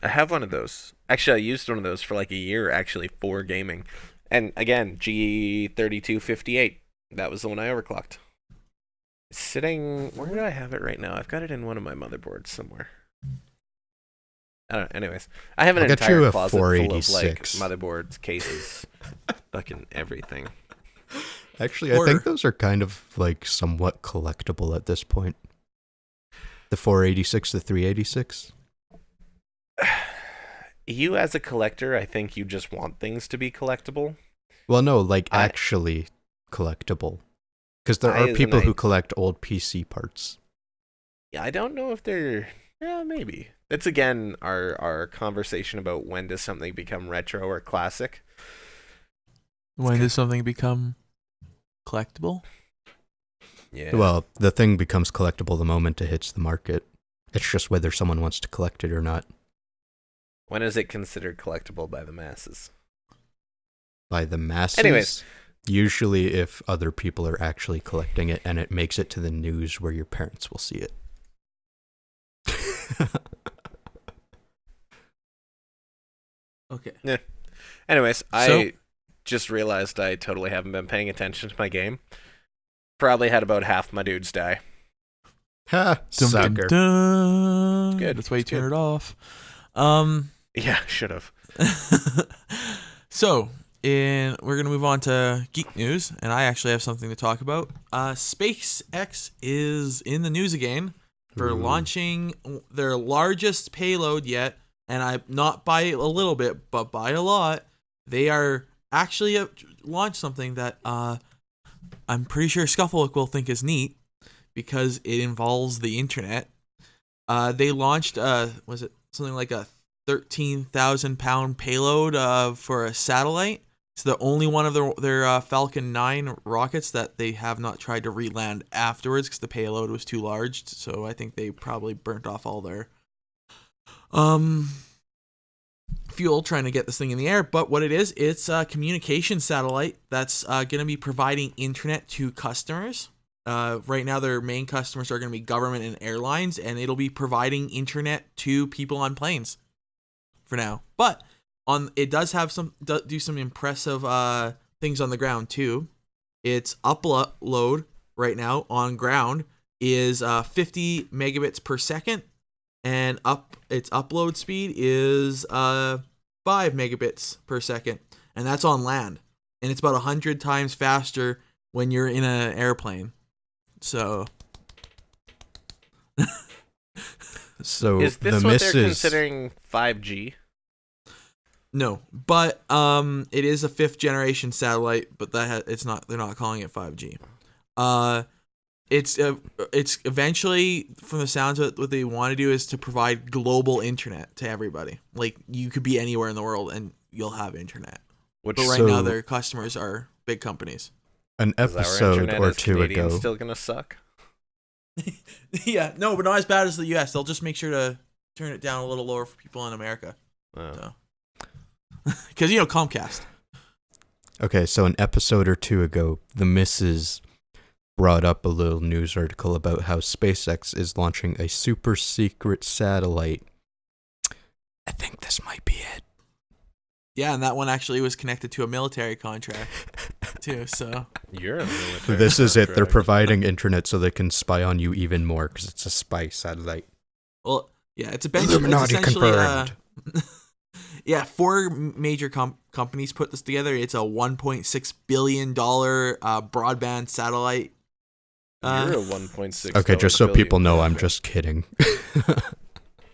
I have one of those. Actually, I used one of those for like a year, actually, for gaming. And again, G3258. That was the one I overclocked. It's sitting... Where do I have it right now? I've got it in one of my motherboards somewhere. I don't know. Anyways, I have an entire closet full of like motherboards, cases, fucking everything. Actually, I think those are kind of like somewhat collectible at this point. The 486, the 386. You as a collector, I think you just want things to be collectible. Well, no, like actually collectible. Because there are people who collect old PC parts. Yeah, I don't know if they're... Yeah, maybe. It's again our conversation about when does something become retro or classic. When does something become collectible? Yeah. Well, the thing becomes collectible the moment it hits the market. It's just whether someone wants to collect it or not. When is it considered collectible by the masses? By the masses? Anyways. Usually if other people are actually collecting it and it makes it to the news where your parents will see it. Okay. Yeah. Anyways, I just realized I totally haven't been paying attention to my game. Probably had about half my dudes die. Ha! Sucker. Good. That's why you turn it off. Yeah, should have. So, we're going to move on to Geek News, and I actually have something to talk about. SpaceX is in the news again for launching their largest payload yet, and I not by a little bit, but by a lot. They are actually launched something that I'm pretty sure Skufflewick will think is neat because it involves the internet. They launched, was it something like a 13,000-pound payload for a satellite? It's the only one of their Falcon 9 rockets that they have not tried to re-land afterwards because the payload was too large. So I think they probably burnt off all their fuel trying to get this thing in the air. But what it is, it's a communication satellite that's going to be providing internet to customers. Right now, their main customers are going to be government and airlines, and it'll be providing internet to people on planes for now. But it does have do some impressive things on the ground too. Its upload right now on ground is 50 megabits per second, and its upload speed is 5 megabits per second, and that's on land. And it's about 100 times faster when you're in an airplane. So is this what they're considering 5G? No, but it is a 5th generation satellite, but it's not. They're not calling it 5G. It's eventually, from the sounds of it, what they want to do is to provide global internet to everybody. Like, you could be anywhere in the world and you'll have internet. But right now, their customers are big companies. An episode or two ago, still gonna suck. Yeah, no, but not as bad as the U.S. They'll just make sure to turn it down a little lower for people in America. Oh. Because Comcast. Okay, so an episode or two ago, the missus brought up a little news article about how SpaceX is launching a super secret satellite. I think this might be it. Yeah, and that one actually was connected to a military contract too. So you're a military. This is it. They're providing internet so they can spy on you even more because it's a spy satellite. Well, yeah, it's essentially confirmed. Yeah, 4 major companies put this together. It's a $1.6 billion broadband satellite. You're a $1.6. Okay, just so people know, I'm just kidding.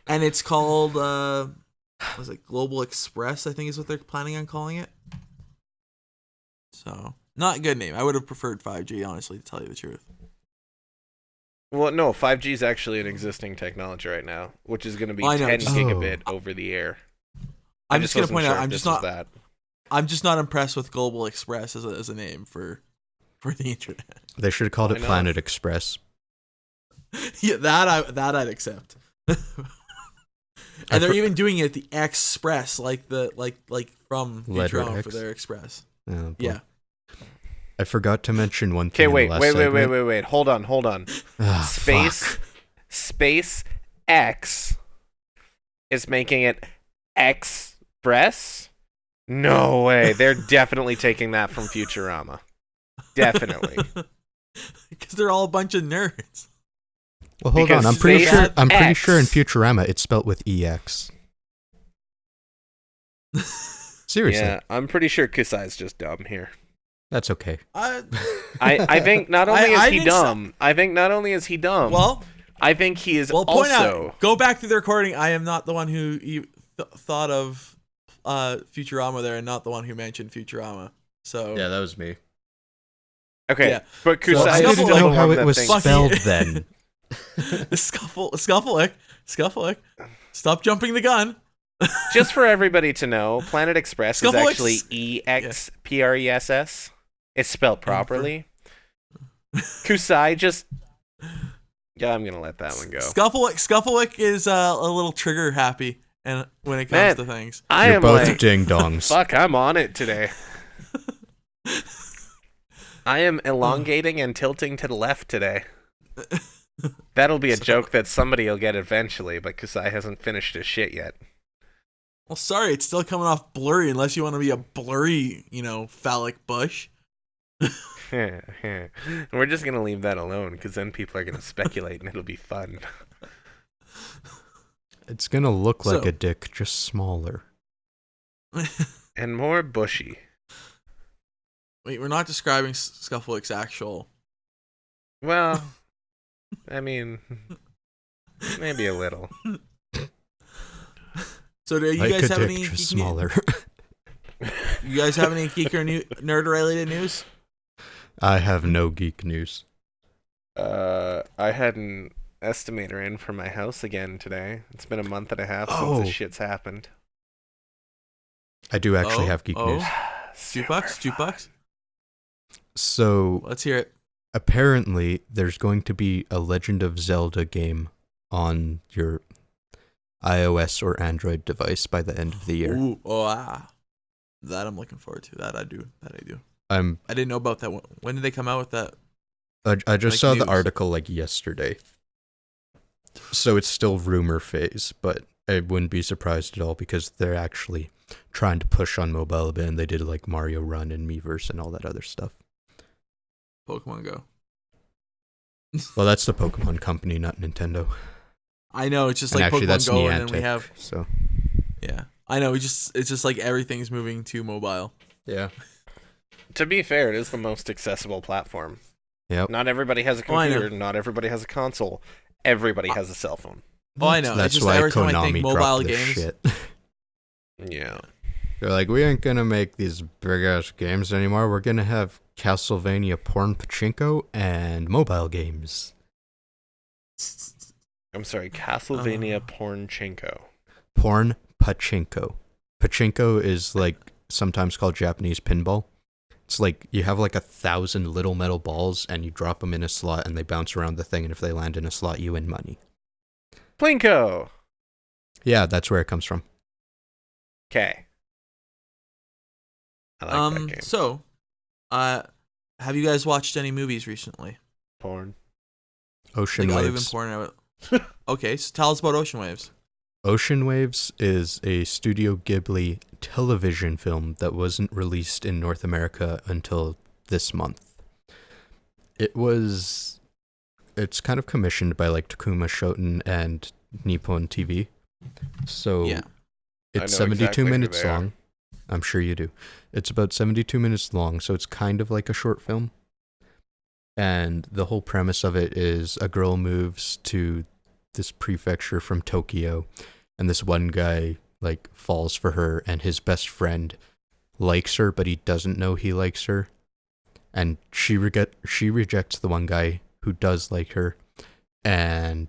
And it's called, was it Global Express, I think is what they're planning on calling it. So, not a good name. I would have preferred 5G, honestly, to tell you the truth. Well, no, 5G is actually an existing technology right now, which is going to be 10 gigabit over the air. I'm just going to point out, I'm just not impressed with Global Express as a name for the internet. They should have called it Planet Express. Yeah, that I'd accept. And they're even doing it the Express, like from Futurama for their Express. Oh, yeah. I forgot to mention one thing. Okay, wait. Hold on. SpaceX is making it Express? No way. They're definitely taking that from Futurama. Definitely. Because they're all a bunch of nerds. Well, hold on. I'm pretty sure in Futurama it's spelt with EX. Seriously. Yeah, I'm pretty sure Kusai's just dumb here. That's okay. I think not only is he dumb. I think not only is he dumb. Well, I think he is point also. Out, go back to the recording. I am not the one who thought of Futurama there, and not the one who mentioned Futurama. So yeah, that was me. Okay, yeah. But Kusai I didn't know how it was spelled then. Skufflewick, stop jumping the gun. Just for everybody to know, Planet Express is actually EXPRESS. It's spelled properly. Kusai just... Yeah, I'm going to let that one go. Skufflewick is a little trigger happy and when it comes to things. You're both ding-dongs. Fuck, I'm on it today. I am elongating and tilting to the left today. That'll be a joke that somebody will get eventually, but Kusai hasn't finished his shit yet. Well, sorry, it's still coming off blurry unless you want to be a blurry, phallic bush. We're just going to leave that alone because then people are going to speculate and it'll be fun. It's going to look like a dick, just smaller. And more bushy. Wait, we're not describing Skufflewick's actual. Well, I mean, maybe a little. So do you like guys a have dick, any just geek smaller. You guys have any geek or nerd related news? I have no geek news. I had an estimator in for my house again today. It's been a month and a half since this shit's happened. I do actually have geek news. Jukebox? So Let's hear it. apparently there's going to be a Legend of Zelda game on your iOS or Android device by the end of the year. Ooh, that I'm looking forward to. That I do. I didn't know about that. When did they come out with that? I just saw news? the article like yesterday. So it's still rumor phase, but I wouldn't be surprised at all because they're actually trying to push on mobile a bit, and they did like Mario Run and Miiverse and all that other stuff. Pokemon Go. Well, that's the Pokemon company, not Nintendo. I know, it's just And like actually, Pokemon that's Go, Niantic, and then we have. So Yeah, I know. It's just like everything's moving to mobile. yeah. To be fair, it is the most accessible platform. Yep. Not everybody has a computer. Not everybody has a console. Everybody has a cell phone. Oh, I know. That's It's just why every time I Konami think mobile dropped this games. shit. Yeah. They're like, we ain't gonna make these big ass games anymore. We're gonna have Castlevania Porn Pachinko and mobile games. I'm sorry, Castlevania Pornchenko. Porn Pachinko. Pachinko is like sometimes called Japanese pinball. It's like you have like 1,000 little metal balls and you drop them in a slot and they bounce around the thing, and if they land in a slot, you win money. Plinko! Yeah, that's where it comes from. Okay. I like that game. So, have you guys watched any movies recently? Porn. Ocean Like, other than Waves. porn. Okay, so tell us about Ocean Waves. Ocean Waves is a Studio Ghibli television film that wasn't released in North America until this month. It's kind of commissioned by like Takuma Shoten and Nippon TV. So Yeah. it's I know 72 exactly who minutes they are. long. I'm sure you do. It's about 72 minutes long, so it's kind of like a short film. And the whole premise of it is a girl moves to this prefecture from Tokyo, and this one guy like falls for her, and his best friend likes her, but he doesn't know he likes her. And she rejects the one guy who does like her, and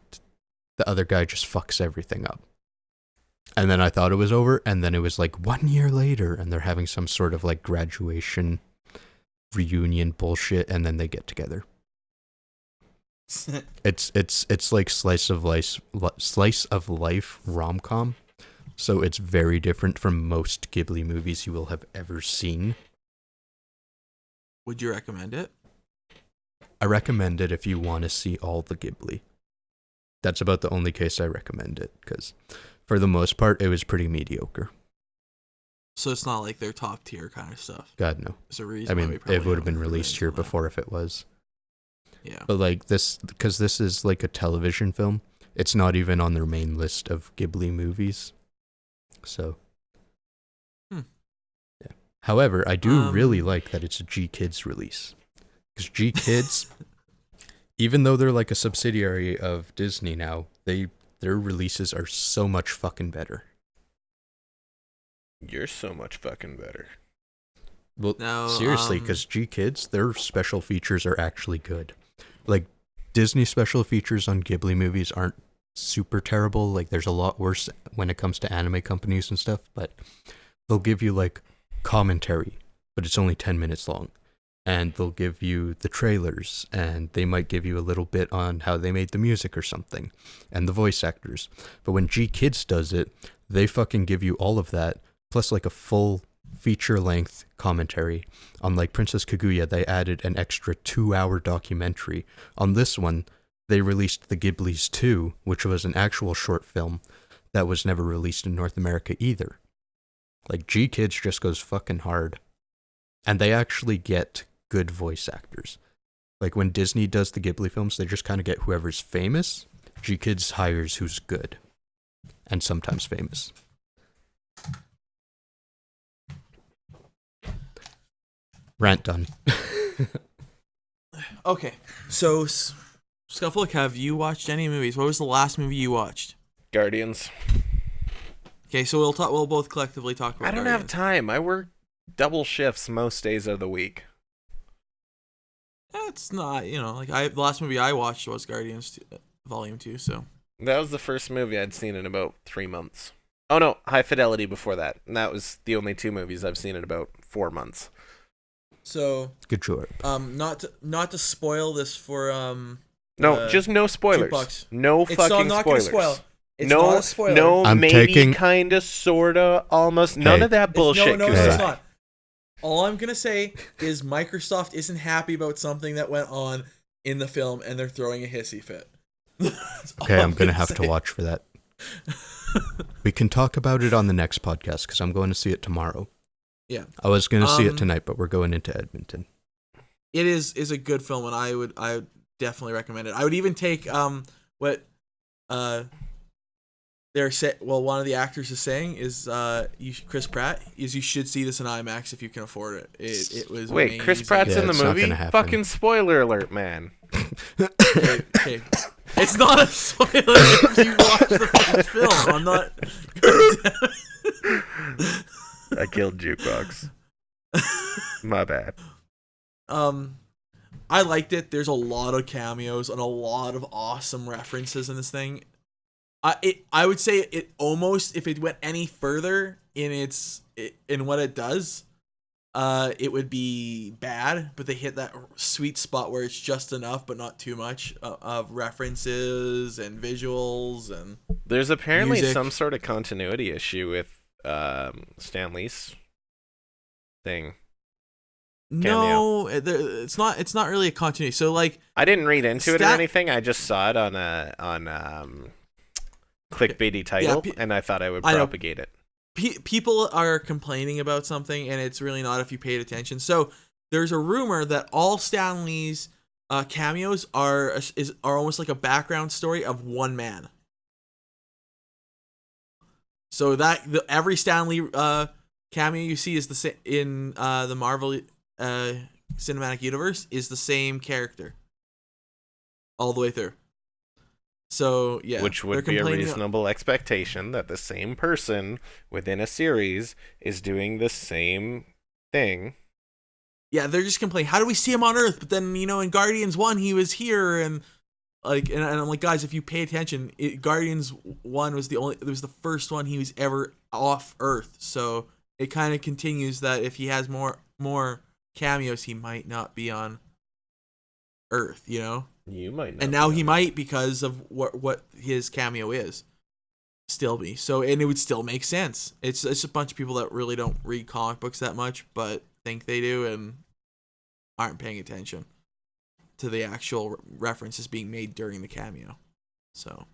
the other guy just fucks everything up. And then I thought it was over, and then it was like 1 year later, and they're having some sort of like graduation reunion bullshit, and then they get together. It's like slice of life rom-com. So it's very different from most Ghibli movies you will have ever seen. Would you recommend it? I recommend it if you want to see all the Ghibli. That's about the only case I recommend it, because for the most part, it was pretty mediocre. So it's not like their top tier kind of stuff. God, no. There's a reason. I why mean, we probably it would have been haven't released into here that. before if it was. Yeah. But like this, because this is like a television film, it's not even on their main list of Ghibli movies. So, yeah. However, I do really like that it's a G Kids release. Because G Kids, even though they're like a subsidiary of Disney now, their releases are so much fucking better. You're so much fucking better. Well, No, seriously, because G Kids, their special features are actually good. Like, Disney special features on Ghibli movies aren't super terrible. Like, there's a lot worse when it comes to anime companies and stuff, but they'll give you, like, commentary, but it's only 10 minutes long. And they'll give you the trailers, and they might give you a little bit on how they made the music or something, and the voice actors. But when G Kids does it, they fucking give you all of that, plus, like, a full feature-length commentary. On like Princess Kaguya, they added an extra 2-hour documentary. On this one, they released The Ghibli's 2, which was an actual short film that was never released in North America either. Like, G Kids just goes fucking hard. And they actually get good voice actors. Like, when Disney does the Ghibli films, they just kind of get whoever's famous. G Kids hires who's good. And sometimes famous. Rant done. Okay, so Skufflewick, have you watched any movies? What was the last movie you watched? Guardians. Okay, so we'll both collectively talk about I don't Guardians. have time. I work double shifts most days of the week. That's not, the last movie I watched was Guardians Volume 2, so. That was the first movie I'd seen in about 3 months. Oh no, High Fidelity before that. And that was the only 2 movies I've seen in about 4 months. So, Good short. not to spoil this for No, just no spoilers. Jukebox. No I'm fucking not gonna spoilers. spoil. It's no, not a spoiler. no, I'm maybe, taking- kinda, sorta, almost. None Hey. of that bullshit. No, Hey. it's not. All I'm gonna say is Microsoft isn't happy about something that went on in the film, and they're throwing a hissy fit. Okay, I'm going to have to watch for that. We can talk about it on the next podcast because I'm going to see it tomorrow. Yeah. I was going to see it tonight, but we're going into Edmonton. It is a good film, and I would definitely recommend it. I would even take what one of the actors is saying is Chris Pratt is you should see this in IMAX if you can afford it. It was Wait, amazing. Chris Pratt's Yeah, in the it's not movie? gonna happen. Fucking spoiler alert, man. Okay. It's not a spoiler if you watch the first film. I'm not. I killed Jukebox. My bad. I liked it. There's a lot of cameos and a lot of awesome references in this thing. I would say it almost, if it went any further in what it does, it would be bad. But they hit that sweet spot where it's just enough, but not too much of references and visuals and. There's apparently music. some sort of continuity issue with Stan Lee's thing. No, it's not. It's not really a continuity. So like, I didn't read into it or anything. I just saw it on clickbaity title, and I thought I would propagate it. People are complaining about something, and it's really not if you paid attention. So there's a rumor that all Stan Lee's cameos are almost like a background story of one man. So that every Stan Lee cameo you see is the same in the Marvel cinematic universe is the same character all the way through. So yeah, which would be a reasonable expectation that the same person within a series is doing the same thing. Yeah, they're just complaining. How do we see him on Earth? But then in Guardians 1 he was here, and I'm like, guys, if you pay attention, Guardians 1 was the first one he was ever off Earth. So it kind of continues that if he has more cameos, he might not be on Earth, You might not. And now he might, because of what his cameo is. Still be. So, and it would still make sense. It's a bunch of people that really don't read comic books that much, but think they do and aren't paying attention to the actual references being made during the cameo. So.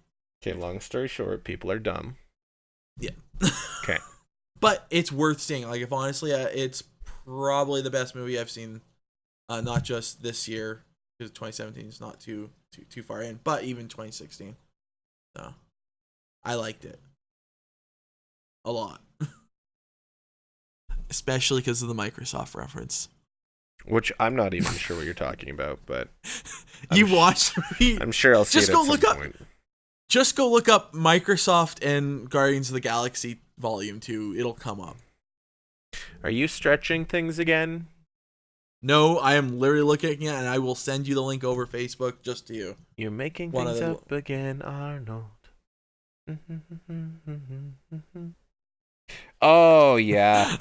Okay, long story short, people are dumb. Yeah. Okay. But it's worth seeing. Like, if honestly, it's probably the best movie I've seen, not just this year, because 2017 is not too far in, but even 2016. So, I liked it a lot, especially because of the Microsoft reference. Which I'm not even sure what you're talking about, but You watched me. I'm sure I'll see Just it go at some look up- point. Just go look up Microsoft and Guardians of the Galaxy Volume 2. It'll come up. Are you stretching things again? No, I am literally looking at it, and I will send you the link over Facebook just to you. You're making One things of the- up again, Arnold. Oh yeah.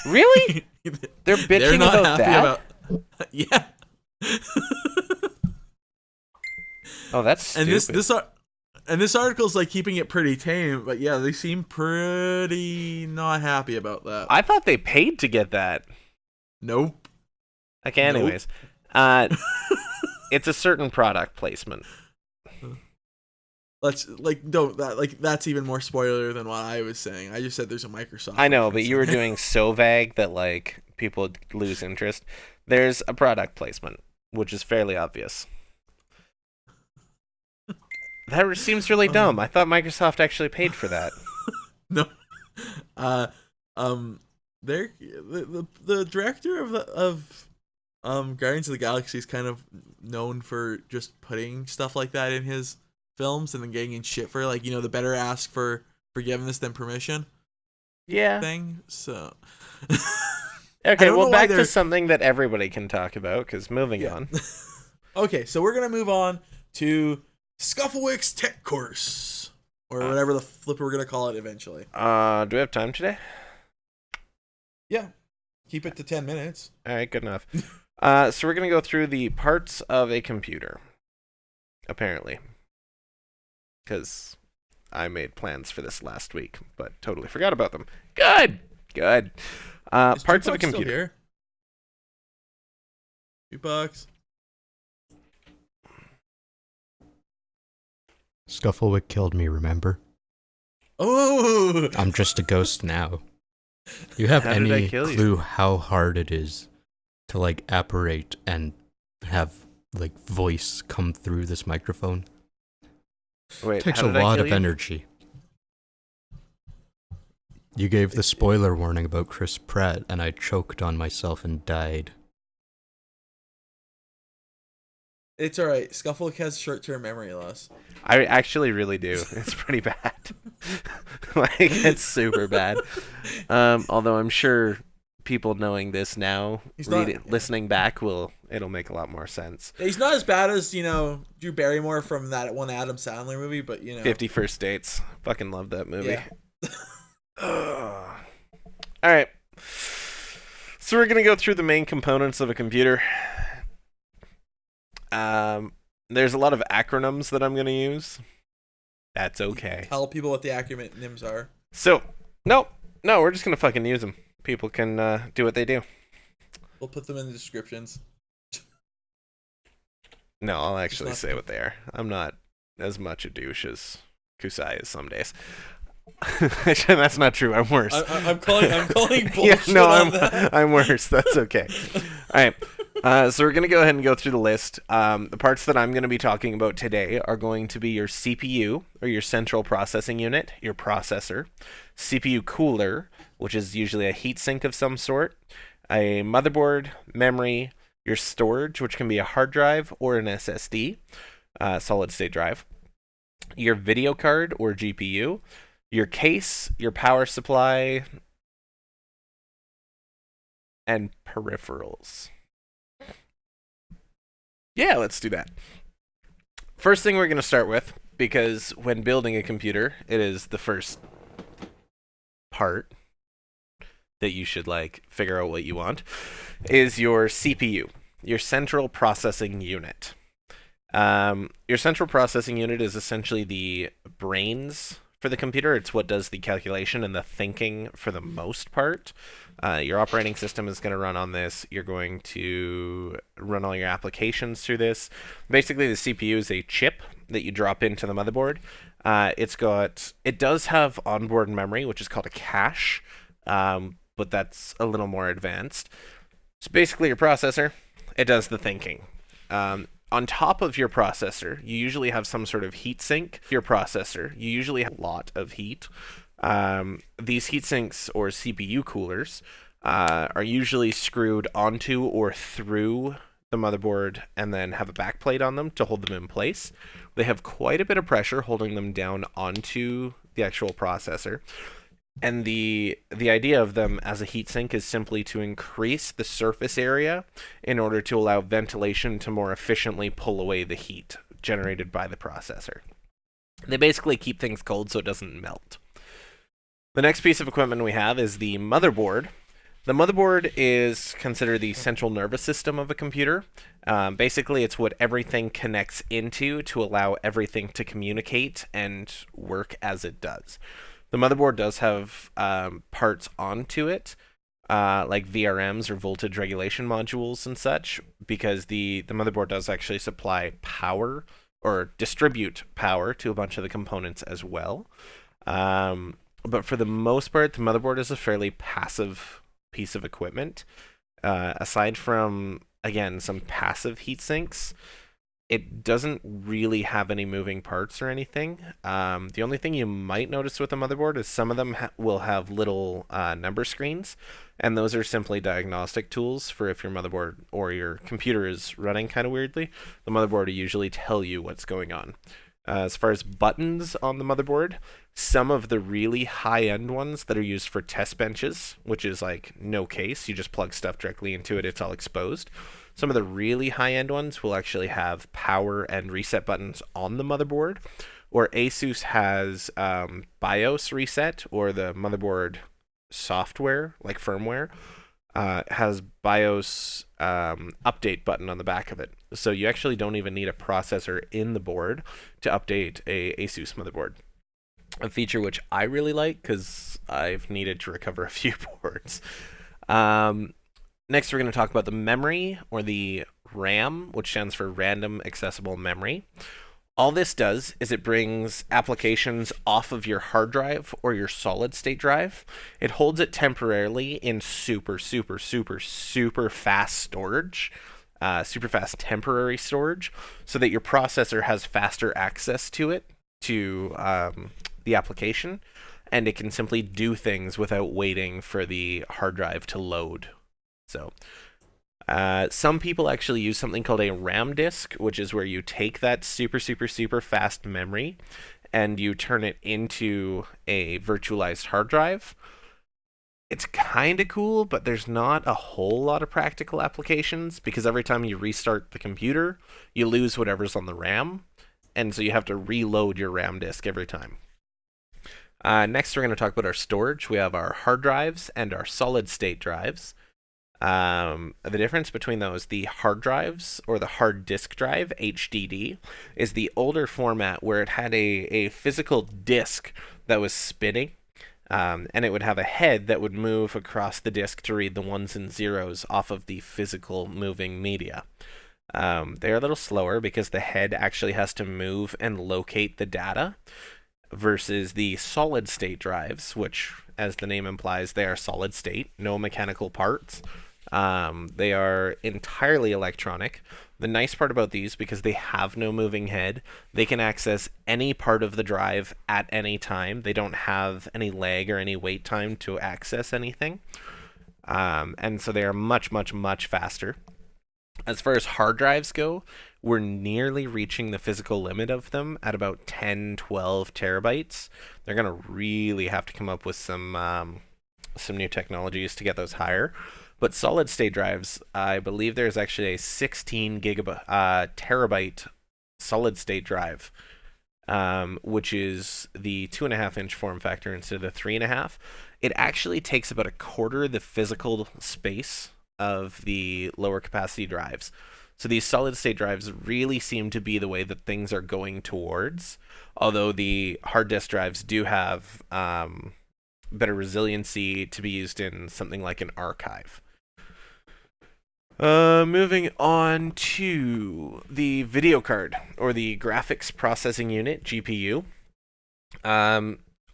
Really? They're bitching about that? Yeah. Oh, that's stupid. And this article is like keeping it pretty tame, but yeah, they seem pretty not happy about that. I thought they paid to get that. Nope. Okay, anyways. It's a certain product placement. That's even more spoiler than what I was saying. I just said there's a Microsoft. I know, but reference you were in there. doing so vague that like people lose interest. There's a product placement, which is fairly obvious. That seems really dumb. I thought Microsoft actually paid for that. No. The director of Guardians of the Galaxy is kind of known for just putting stuff like that in his films and then getting in shit for, like, the better ask for forgiveness than permission thing. So okay, well, back to something that everybody can talk about, because moving on. Okay, so we're gonna move on to Skufflewick's tech course, or whatever the flip we're gonna call it eventually. Do we have time today? Yeah, keep it to 10 minutes. All right, good enough. So we're gonna go through the parts of a computer, apparently, because I made plans for this last week, but totally forgot about them. Good. Parts of a computer. $2. Skufflewick killed me, remember? Oh! I'm just a ghost now. You have any clue how hard it is to, like, apparate and have, like, voice come through this microphone? Wait, it takes a lot of energy. You gave the spoiler warning about Chris Pratt, and I choked on myself and died. It's alright. Skufflewick has short-term memory loss. I actually really do. It's pretty bad. Like, it's super bad. Although I'm sure people knowing this now, listening back, it'll make a lot more sense. He's not as bad as, Drew Barrymore from that one Adam Sandler movie, but, 50 First Dates. Fucking love that movie. Yeah. Alright. So we're going to go through the main components of a computer. There's a lot of acronyms that I'm going to use. That's okay. Tell people what the acronyms are. So, no, we're just going to fucking use them. People can do what they do. We'll put them in the descriptions. No, I'll actually say what they are. I'm not as much a douche as Kusai is some days. That's not true. I'm worse. I'm calling bullshit. On that. I'm worse. That's okay. All right. So we're going to go ahead and go through the list. The parts that I'm going to be talking about today are going to be your CPU, or your central processing unit, your processor, CPU cooler, which is usually a heatsink of some sort, a motherboard, memory, your storage, which can be a hard drive or an SSD, solid state drive, your video card or GPU, your case, your power supply, and peripherals. Yeah, let's do that. First thing we're going to start with, because when building a computer, it is the first part that you should, like, figure out what you want, is your CPU, your central processing unit. Your central processing unit is essentially the brains for the computer. It's what does the calculation and the thinking for the most part. Your operating system is going to run on this. You're going to run all your applications through this. Basically, the CPU is a chip that you drop into the motherboard. It does have onboard memory, which is called a cache, but that's a little more advanced. So basically, your processor, it does the thinking. On top of your processor, you usually have some sort of heat sink. Your processor, you usually have a lot of heat. These heat sinks, or CPU coolers, are usually screwed onto or through the motherboard and then have a backplate on them to hold them in place. They have quite a bit of pressure holding them down onto the actual processor. And the idea of them as a heatsink is simply to increase the surface area in order to allow ventilation to more efficiently pull away the heat generated by the processor. They basically keep things cold so it doesn't melt. The next piece of equipment we have is the motherboard. The motherboard is considered the central nervous system of a computer. Basically, it's what everything connects into to allow everything to communicate and work as it does. The motherboard does have parts onto it, like VRMs or voltage regulation modules and such, because the motherboard does actually supply power or distribute power to a bunch of the components as well. But for the most part, the motherboard is a fairly passive piece of equipment. Aside from, again, some passive heat sinks, It doesn't really have any moving parts or anything. The only thing you might notice with the motherboard is some of them will have little number screens, and those are simply diagnostic tools for if your motherboard or your computer is running kind of weirdly. The motherboard will usually tell you what's going on. As far as buttons on the motherboard, some of the really high-end ones that are used for test benches, which is like no case, you just plug stuff directly into it, it's all exposed. Some of the really high-end ones will actually have power and reset buttons on the motherboard, or Asus has BIOS reset, or the motherboard software, like firmware, has BIOS update button on the back of it. So you actually don't even need a processor in the board to update a Asus motherboard. A feature which I really like because I've needed to recover a few boards. Next, we're going to talk about the memory, or the RAM, which stands for Random Accessible Memory. All this does is it brings applications off of your hard drive or your solid state drive. It holds it temporarily in super fast storage, super fast temporary storage, so that your processor has faster access to it, to the application, and it can simply do things without waiting for the hard drive to load. So some people actually use something called a RAM disk, which is where you take that super fast memory and you turn it into a virtualized hard drive. It's kind of cool, but there's not a whole lot of practical applications, because every time you restart the computer, you lose whatever's on the RAM, and so you have to reload your RAM disk every time. Next, we're going to talk about our storage. We have our hard drives and our solid state drives. The difference between those, the hard drives, or the hard disk drive, HDD, is the older format where it had a physical disk that was spinning, and it would have a head that would move across the disk to read the ones and zeros off of the physical moving media. They're a little slower because the head actually has to move and locate the data, versus the solid state drives, which, as the name implies, they are solid state, no mechanical parts. They are entirely electronic. The nice part about these, because they have no moving head, they can access any part of the drive at any time. They don't have any lag or any wait time to access anything. And so they are much faster. As far as hard drives go, we're nearly reaching the physical limit of them at about 10, 12 terabytes. They're going to really have to come up with some new technologies to get those higher. But solid state drives, I believe there's actually a 16 terabyte solid state drive, which is the 2.5-inch form factor instead of the 3.5. It actually takes about a quarter the physical space of the lower capacity drives. So these solid state drives really seem to be the way that things are going towards, although the hard disk drives do have better resiliency to be used in something like an archive. Moving on to the video card, or the graphics processing unit, GPU.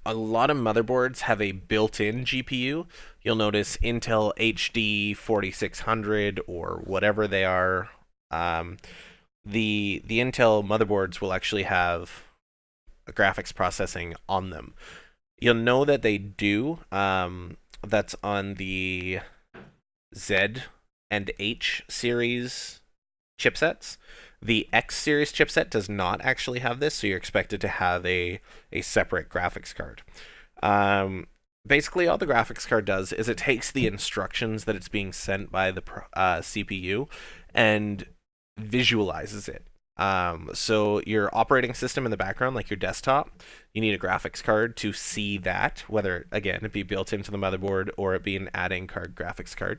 A lot of motherboards have a built-in GPU. You'll notice Intel HD 4600 or whatever they are. The Intel motherboards will actually have a graphics processing on them. You'll know that they do. That's on the Z and H series chipsets. The X series chipset does not actually have this, so you're expected to have a separate graphics card. Basically, all the graphics card does is it takes the instructions that it's being sent by the CPU and visualizes it. So your operating system in the background, like your desktop, you need a graphics card to see that, whether, again, it be built into the motherboard or it be an add-in card graphics card.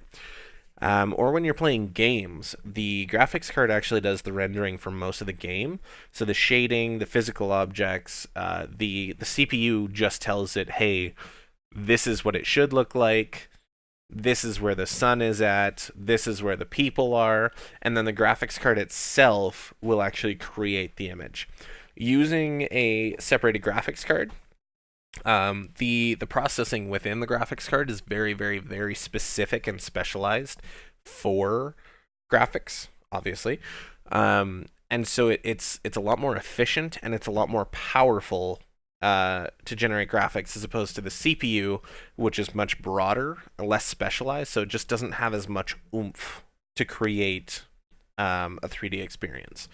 Or when you're playing games, the graphics card actually does the rendering for most of the game. So the shading, the physical objects, the CPU just tells it, hey, this is what it should look like. This is where the sun is at. This is where the people are. And then the graphics card itself will actually create the image. Using a separated graphics card, the processing within the graphics card is very specific and specialized for graphics, obviously. And and so it's a lot more efficient and it's a lot more powerful to generate graphics as opposed to the CPU, which is much broader, less specialized, so it just doesn't have as much oomph to create a 3D experience.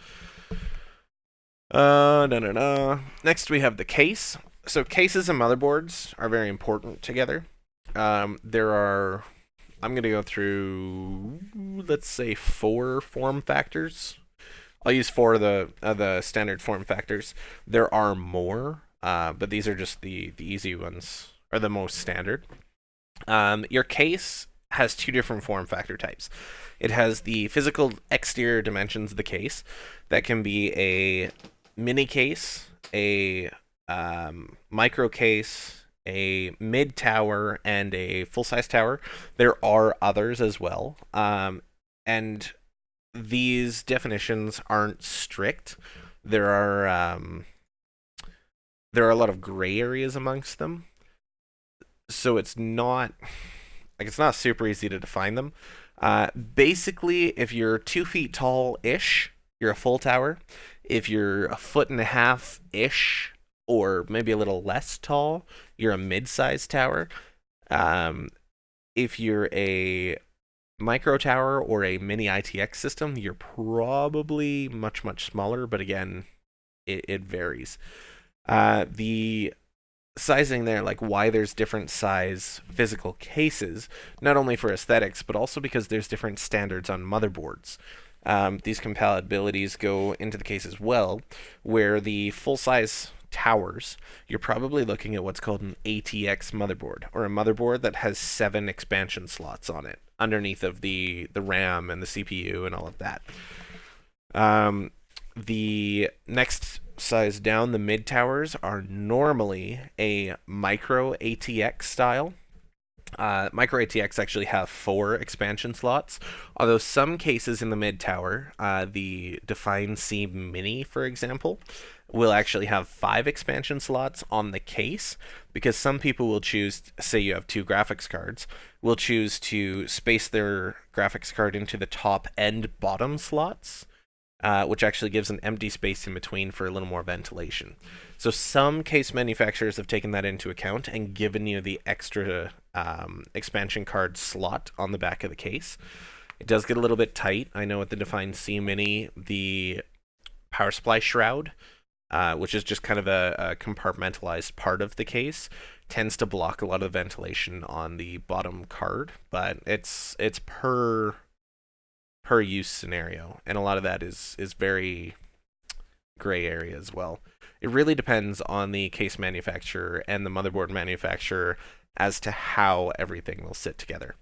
Next, we have the case. So cases and motherboards are very important together. There are, I'm going to go through, let's say, 4 form factors. I'll use 4 of the standard form factors. There are more, but these are just the easy ones, or the most standard. Your case has 2 different form factor types. It has the physical exterior dimensions of the case. That can be a mini case, a micro case, a mid tower, and a full-size tower. There are others as well. And these definitions aren't strict. There are a lot of gray areas amongst them. So it's not super easy to define them. Basically, if you're 2 feet tall-ish, you're a full tower. If you're 1.5-ish, or maybe a little less tall, you're a mid-sized tower. If you're a micro tower or a mini ITX system, you're probably much, much smaller, but again, it varies. The sizing there, like why there's different size physical cases, not only for aesthetics, but also because there's different standards on motherboards. These compatibilities go into the case as well, where the full-size towers, you're probably looking at what's called an ATX motherboard, or a motherboard that has 7 expansion slots on it, underneath of the RAM and the CPU and all of that. The next size down, the mid towers, are normally a micro ATX style. Micro ATX actually have 4 expansion slots, although some cases in the mid tower, the Define C Mini, for example, will actually have 5 expansion slots on the case, because some people will choose, say you have 2 graphics cards, will choose to space their graphics card into the top and bottom slots, which actually gives an empty space in between for a little more ventilation. So some case manufacturers have taken that into account and given you the extra expansion card slot on the back of the case. It does get a little bit tight. I know at the Define C Mini, the power supply shroud, which is just kind of a compartmentalized part of the case, tends to block a lot of ventilation on the bottom card, but it's per use scenario, and a lot of that is very gray area as well. It really depends on the case manufacturer and the motherboard manufacturer as to how everything will sit together.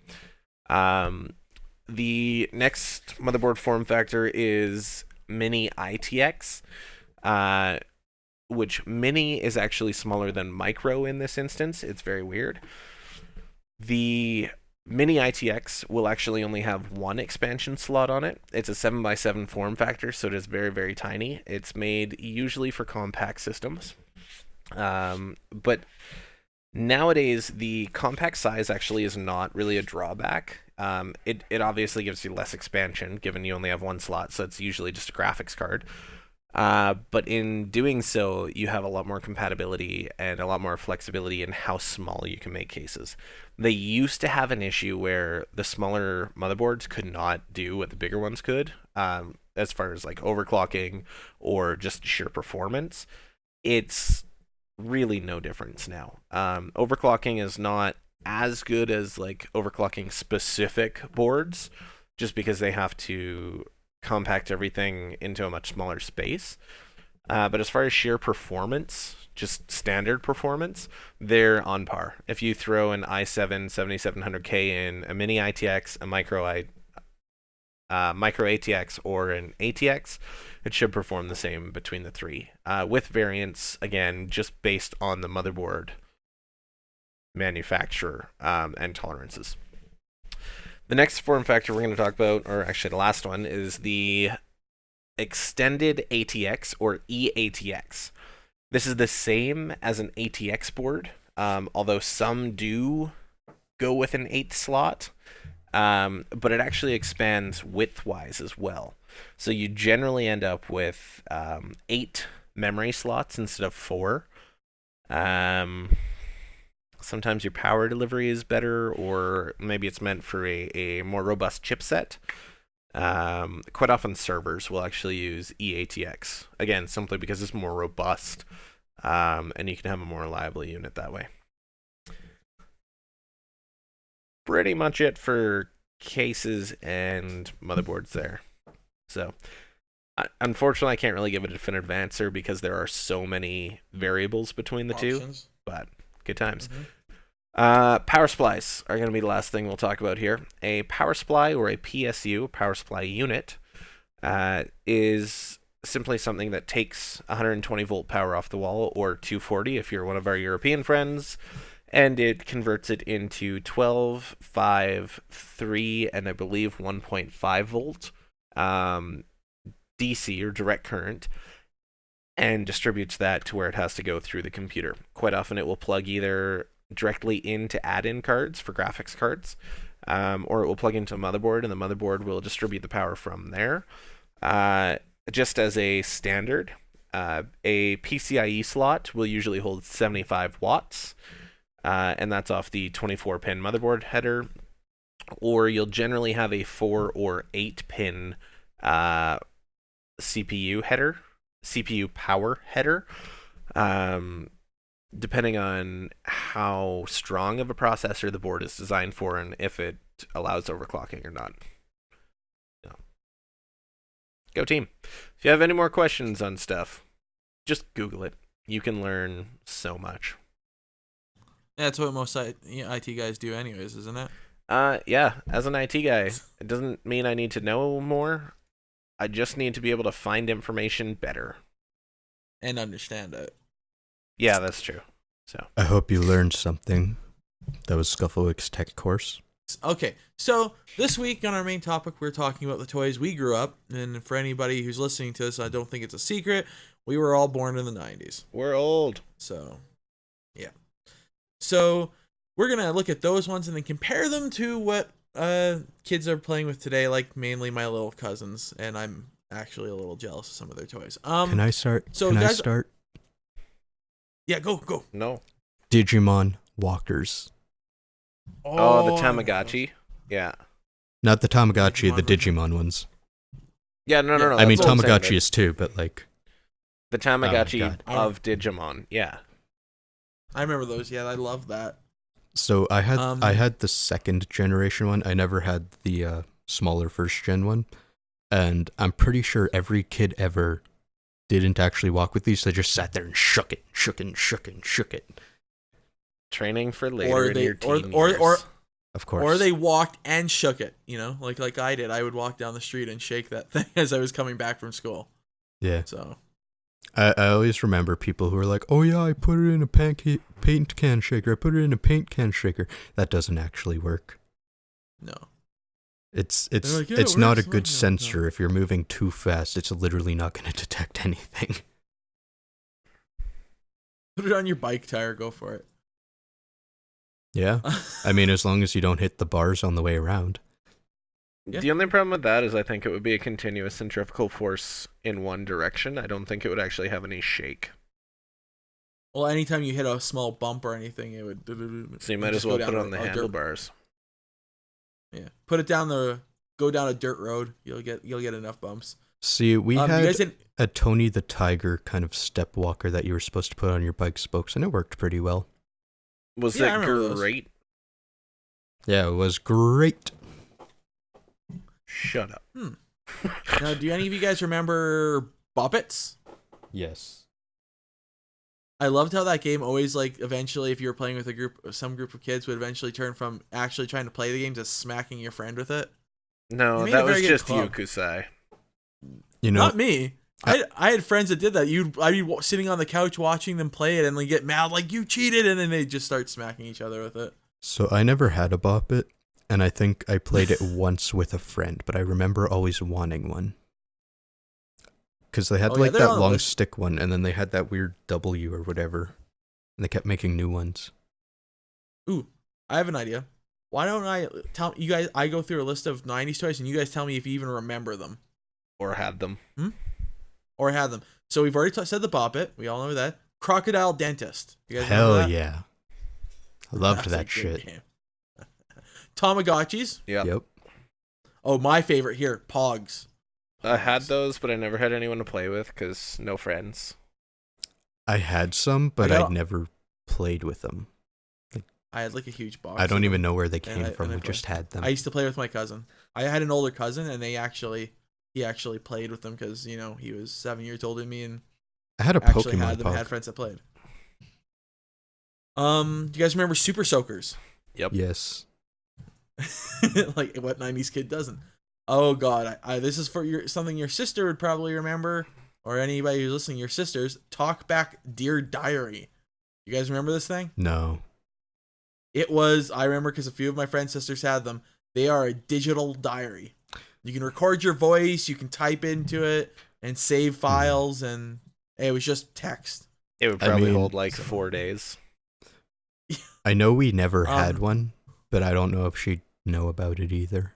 The next motherboard form factor is mini ITX, which mini is actually smaller than micro in this instance. It's very weird. The mini ITX will actually only have 1 expansion slot on it. It's a 7x7 form factor, so it is very, very tiny. It's made usually for compact systems. But nowadays, the compact size actually is not really a drawback. It obviously gives you less expansion, given you only have 1 slot, so it's usually just a graphics card. But in doing so, you have a lot more compatibility and a lot more flexibility in how small you can make cases. They used to have an issue where the smaller motherboards could not do what the bigger ones could, as far as like overclocking or just sheer performance. It's really no difference now. Overclocking is not as good as like overclocking specific boards, just because they have to compact everything into a much smaller space. But as far as sheer performance, just standard performance, they're on par. If you throw an i7 7700K in, a mini ITX, a micro ATX, or an ATX, it should perform the same between the 3, with variance, again, just based on the motherboard manufacturer and tolerances. The next form factor we're going to talk about, or actually the last one, is the extended ATX, or eATX. This is the same as an ATX board, although some do go with an 8th slot. but it actually expands width-wise as well. So you generally end up with 8 memory slots instead of 4. Sometimes your power delivery is better, or maybe it's meant for a more robust chipset. Quite often servers will actually use eATX, again, simply because it's more robust, and you can have a more reliable unit that way. Pretty much it for cases and motherboards there. So, unfortunately, I can't really give a definitive answer because there are so many variables between the Options. two, but good times. Mm-hmm. Power supplies are going to be the last thing we'll talk about here. A power supply, or a PSU, power supply unit, is simply something that takes 120 volt power off the wall, or 240 if you're one of our European friends, and it converts it into 12, 5, 3, and I believe 1.5 volt DC, or direct current, and distributes that to where it has to go through the computer. Quite often it will plug either directly into add-in cards for graphics cards, or it will plug into a motherboard, and the motherboard will distribute the power from there. Just as a standard, a PCIe slot will usually hold 75 watts, and that's off the 24-pin motherboard header, or you'll generally have a 4 or 8-pin CPU header, CPU power header, depending on how strong of a processor the board is designed for and if it allows overclocking or not. So, go team. If you have any more questions on stuff, just Google it. You can learn so much. Yeah, that's what most IT guys do anyways, isn't it? Yeah, as an IT guy, it doesn't mean I need to know more. I just need to be able to find information better. And understand it. Yeah, that's true. So I hope you learned something. That was Skufflewick's tech course. Okay, so this week on our main topic, we're talking about the toys we grew up. And for anybody who's listening to us, I don't think it's a secret. We were all born in the 90s. we're old. So, yeah. So we're going to look at those ones and then compare them to what kids are playing with today, like mainly my little cousins. And I'm actually a little jealous of some of their toys. Can I start? So Can I guys, start? Yeah, go. No. Digimon walkers. Oh, the Tamagotchi. Yeah. Not the Tamagotchi, the Digimon ones. Yeah, no. I mean, that's what I'm saying, Tamagotchi is too, but like... the Tamagotchi God. of Digimon. Yeah. I remember those. Yeah, I love that. So I had the second generation one. I never had the smaller first gen one. And I'm pretty sure every kid ever didn't actually walk with these. They just sat there and shook it. Training for later in your teen or years. Of course. Or they walked and shook it, like I did. I would walk down the street and shake that thing as I was coming back from school. Yeah. So I always remember people who are like, oh yeah, I put it in a paint can shaker. I put it in a paint can shaker. That doesn't actually work. No. It's like, yeah, it's it not a works. good No. sensor. If you're moving too fast, it's literally not going to detect anything. Put it on your bike tire. Go for it. Yeah. I mean, as long as you don't hit the bars on the way around. Yeah. The only problem with that is I think it would be a continuous centrifugal force in one direction. I don't think it would actually have any shake. Well, anytime you hit a small bump or anything, it would. So you might as well put it on the handlebars. Yeah, go down a dirt road. You'll get enough bumps. See, we had a Tony the Tiger kind of step walker that you were supposed to put on your bike spokes, and it worked pretty well. Was Yeah, I it remember those. great? Yeah, it was great. Shut up. Now, do any of you guys remember Boppets? Yes. I loved how that game always, eventually, if you were playing with some group of kids, would eventually turn from actually trying to play the game to smacking your friend with it. No, made that a very was good just club. you, Kusai. You know, Not me. I had friends that did that. I'd be sitting on the couch watching them play it and they get mad like, you cheated, and then they just start smacking each other with it. so I never had a Bop It, and I think I played it once with a friend, but I remember always wanting one. Because they had they're that on the long list. stick one, and then they had that weird W or whatever, and they kept making new ones. Ooh, I have an idea. Why don't I tell you guys? I go through a list of 90s toys, and you guys tell me if you even remember them Or had them. or had them. So we've already said the Bop It. We all know that. Crocodile Dentist. You guys remember Hell that? yeah. I loved That's a that good shit. game. Tamagotchis. Yep. Oh, my favorite here, Pogs. I had those, but I never had anyone to play with because no friends. I had some, but I I got- never played with them. I had like a huge box. I don't of even them. know where they And came I- from. and I We just had them. I used to play with my cousin. I had an older cousin, and he actually played with them because he was 7 years older than me, and I had a actually Pokemon had them. Pog. Had friends that played. Do you guys remember Super Soakers? Yep. Yes. Like what 90s kid doesn't? Oh god, I this is for something your sister would probably remember, or anybody who's listening. Your sisters, Talkback Dear Diary. You guys remember this thing? No. It was, I remember because a few of my friends' sisters had them. They are a digital diary. You can record your voice, you can type into it and save files, and it was just text. It would I probably mean- hold like 4 days. I know we never had Um, one, but I don't know if she'd know about it either.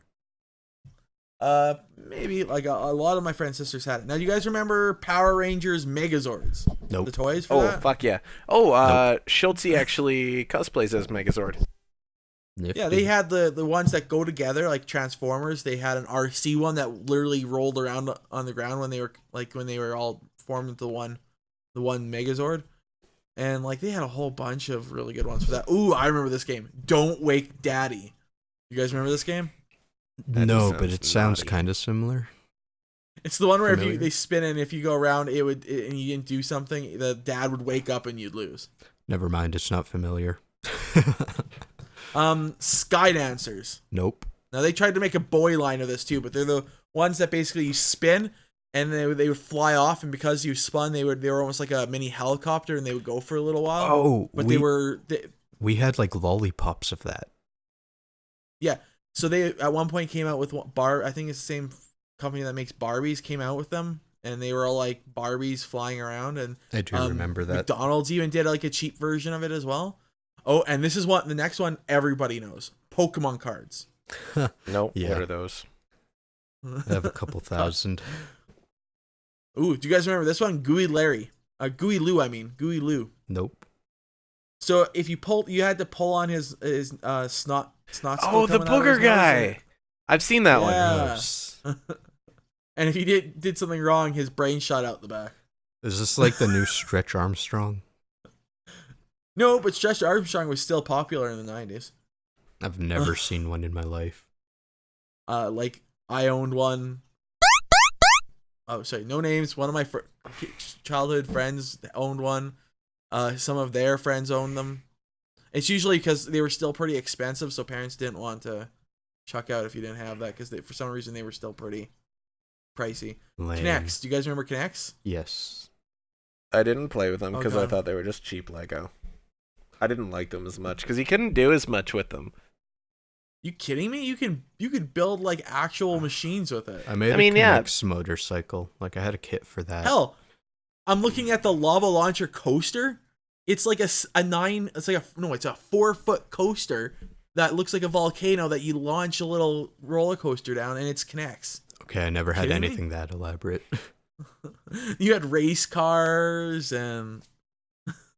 Maybe like a lot of my friends' sisters had it. Now, do you guys remember Power Rangers Megazords? Nope. The toys for Oh, that? fuck yeah. Oh, Schultze actually cosplays as Megazord. Yeah, they had the ones that go together like Transformers. They had an RC one that literally rolled around on the ground when they were all formed into the one Megazord. And like they had a whole bunch of really good ones for that. Ooh, I remember this game. Don't Wake Daddy. You guys remember this game? That No, just but sounds it sounds naughty. kind of similar. It's the one where Familiar? they spin and if you go around and you didn't do something, the dad would wake up and you'd lose. Never mind, it's not familiar. Sky Dancers. Nope. Now they tried to make a boy line of this too, but they're the ones that basically you spin and they would fly off, and because you spun, they were almost like a mini helicopter, and they would go for a little while. Oh, but we we had like lollipops of that. yeah. So they at one point came out with I think it's the same company that makes Barbies came out with them, and they were all like Barbies flying around, and I do remember that. McDonald's even did like a cheap version of it as well. Oh, and this is the next one everybody knows: Pokemon cards. Nope. Yeah. What are those? I have a couple thousand. Ooh, do you guys remember this one? Gooey Lou. Gooey Lou. Nope. So if you had to pull on his snot. Oh, the booger guy. I've seen that one. Yeah. Gross. And if he did something wrong, his brain shot out the back. Is this like the new Stretch Armstrong? No, but Stretch Armstrong was still popular in the 90s. I've never seen one in my life. Like I owned one. Oh, sorry, no names. One of my childhood friends owned one. Some of their friends owned them. It's usually because they were still pretty expensive, so parents didn't want to chuck out if you didn't have that, because for some reason they were still pretty pricey. Lame. Kinects. Do you guys remember Kinects? Yes. I didn't play with them Oh, because I God. thought they were just cheap Lego. I didn't like them as much because you couldn't do as much with them. You kidding me? You could build like actual machines with it. I made I mean, a yeah. Kinex motorcycle. Like I had a kit for that. Hell, I'm looking at the lava launcher coaster. It's like it's a 4-foot coaster that looks like a volcano that you launch a little roller coaster down, and it's Kinects. Okay, I never had Kidding me? anything that elaborate. You had race cars and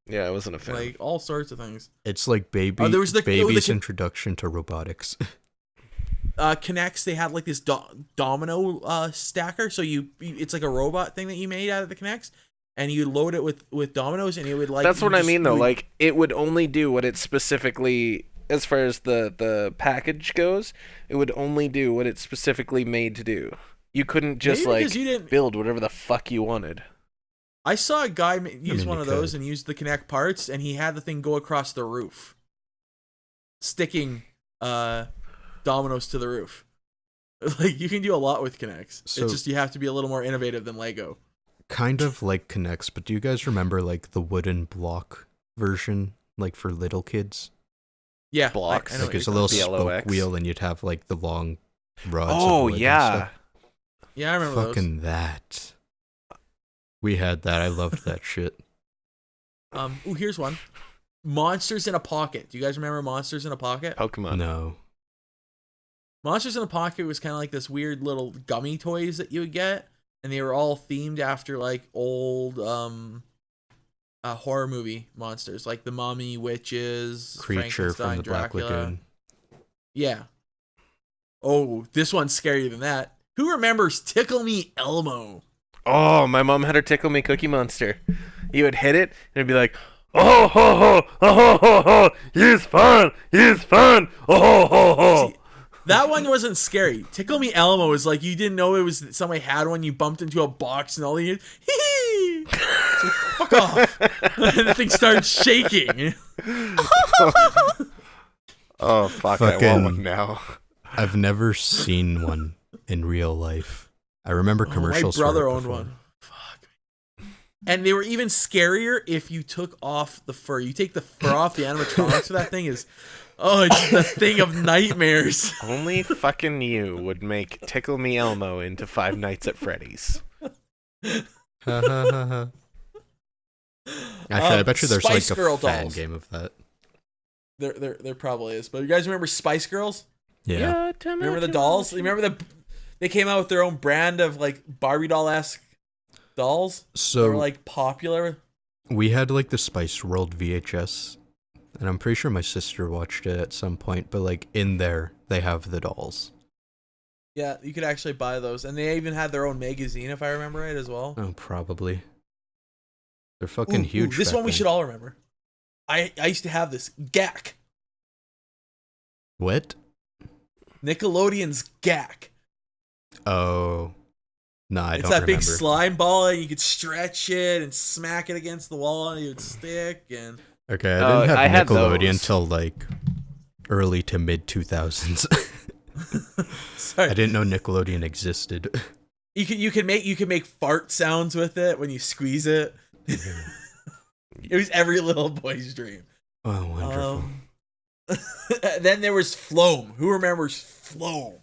Yeah, I wasn't a fan. like all sorts of things. It's like there was the baby's introduction to robotics. Kinects, they had like this domino stacker, so it's like a robot thing that you made out of the Kinects, and you load it with dominoes, and it would like. That's what I just- mean, it though. would- Like, it would only do what it specifically, as far as the package goes, it would only do what it's specifically made to do. You couldn't just, maybe because like, you didn't. build whatever the fuck you wanted. I saw a guy use mean, one you of those could. and use the Kinect parts, and he had the thing go across the roof, sticking dominoes to the roof. Like, you can do a lot with Kinects. So- It's just you have to be a little more innovative than Lego. Kind of like Kinex, but do you guys remember like the wooden block version, like for little kids? Yeah, Blocks. I know Like what it's a you're little talking BLOX. spoke wheel, and you'd have like the long rods. of Oh, wood and yeah. stuff. about. Yeah, I remember Fucking that. We had that. I loved that shit. those. Here's one. Monsters in a Pocket. Do you guys remember Monsters in a Pocket? Pokemon. No. Monsters in a Pocket was kind of like this weird little gummy toys that you would get, and they were all themed after like old horror movie monsters, like the Mummy, Witches, Creature from the Dracula. Black Lagoon. Yeah. Oh, this one's scarier than that. Who remembers Tickle Me Elmo? Oh, my mom had her Tickle Me Cookie Monster. You would hit it, and it'd be like, oh, ho, ho, oh, ho, ho, ho, he's fun, oh, ho, ho, ho. See, that one wasn't scary. Tickle Me Elmo was like you didn't know it was somebody had one. You bumped into a box and all you hee. It's like, fuck off. And the thing started shaking. Oh, fuck, I want one now. I've never seen one in real life. I remember commercials. My brother for it owned before. one. Fuck. And they were even scarier if you took off the fur. You take the fur off, the animatronics for that thing is, it's the thing of nightmares. Only fucking you would make Tickle Me Elmo into Five Nights at Freddy's. Actually, I bet you there's Spice like a Girl fan dolls. game of that. There probably is. But you guys remember Spice Girls? Yeah. Remember the dolls? Remember they came out with their own brand of like Barbie doll-esque dolls? So they were like popular. we had like the Spice World VHS, and I'm pretty sure my sister watched it at some point, but like in there they have the dolls. Yeah, you could actually buy those. And they even had their own magazine, if I remember right, as well. Oh, probably. They're fucking huge. This back one we then. should all remember. I used to have this. Gak. What? Nickelodeon's Gak. Oh. No, I It's don't that remember. big slime ball, and you could stretch it and smack it against the wall, and it would stick. And Okay, I didn't have I had Nickelodeon those. till like early to mid 2000s. sorry, I didn't know Nickelodeon existed. you could make fart sounds with it when you squeeze it. It was every little boy's dream. Oh, wonderful. Then there was Floam. Who remembers Floam?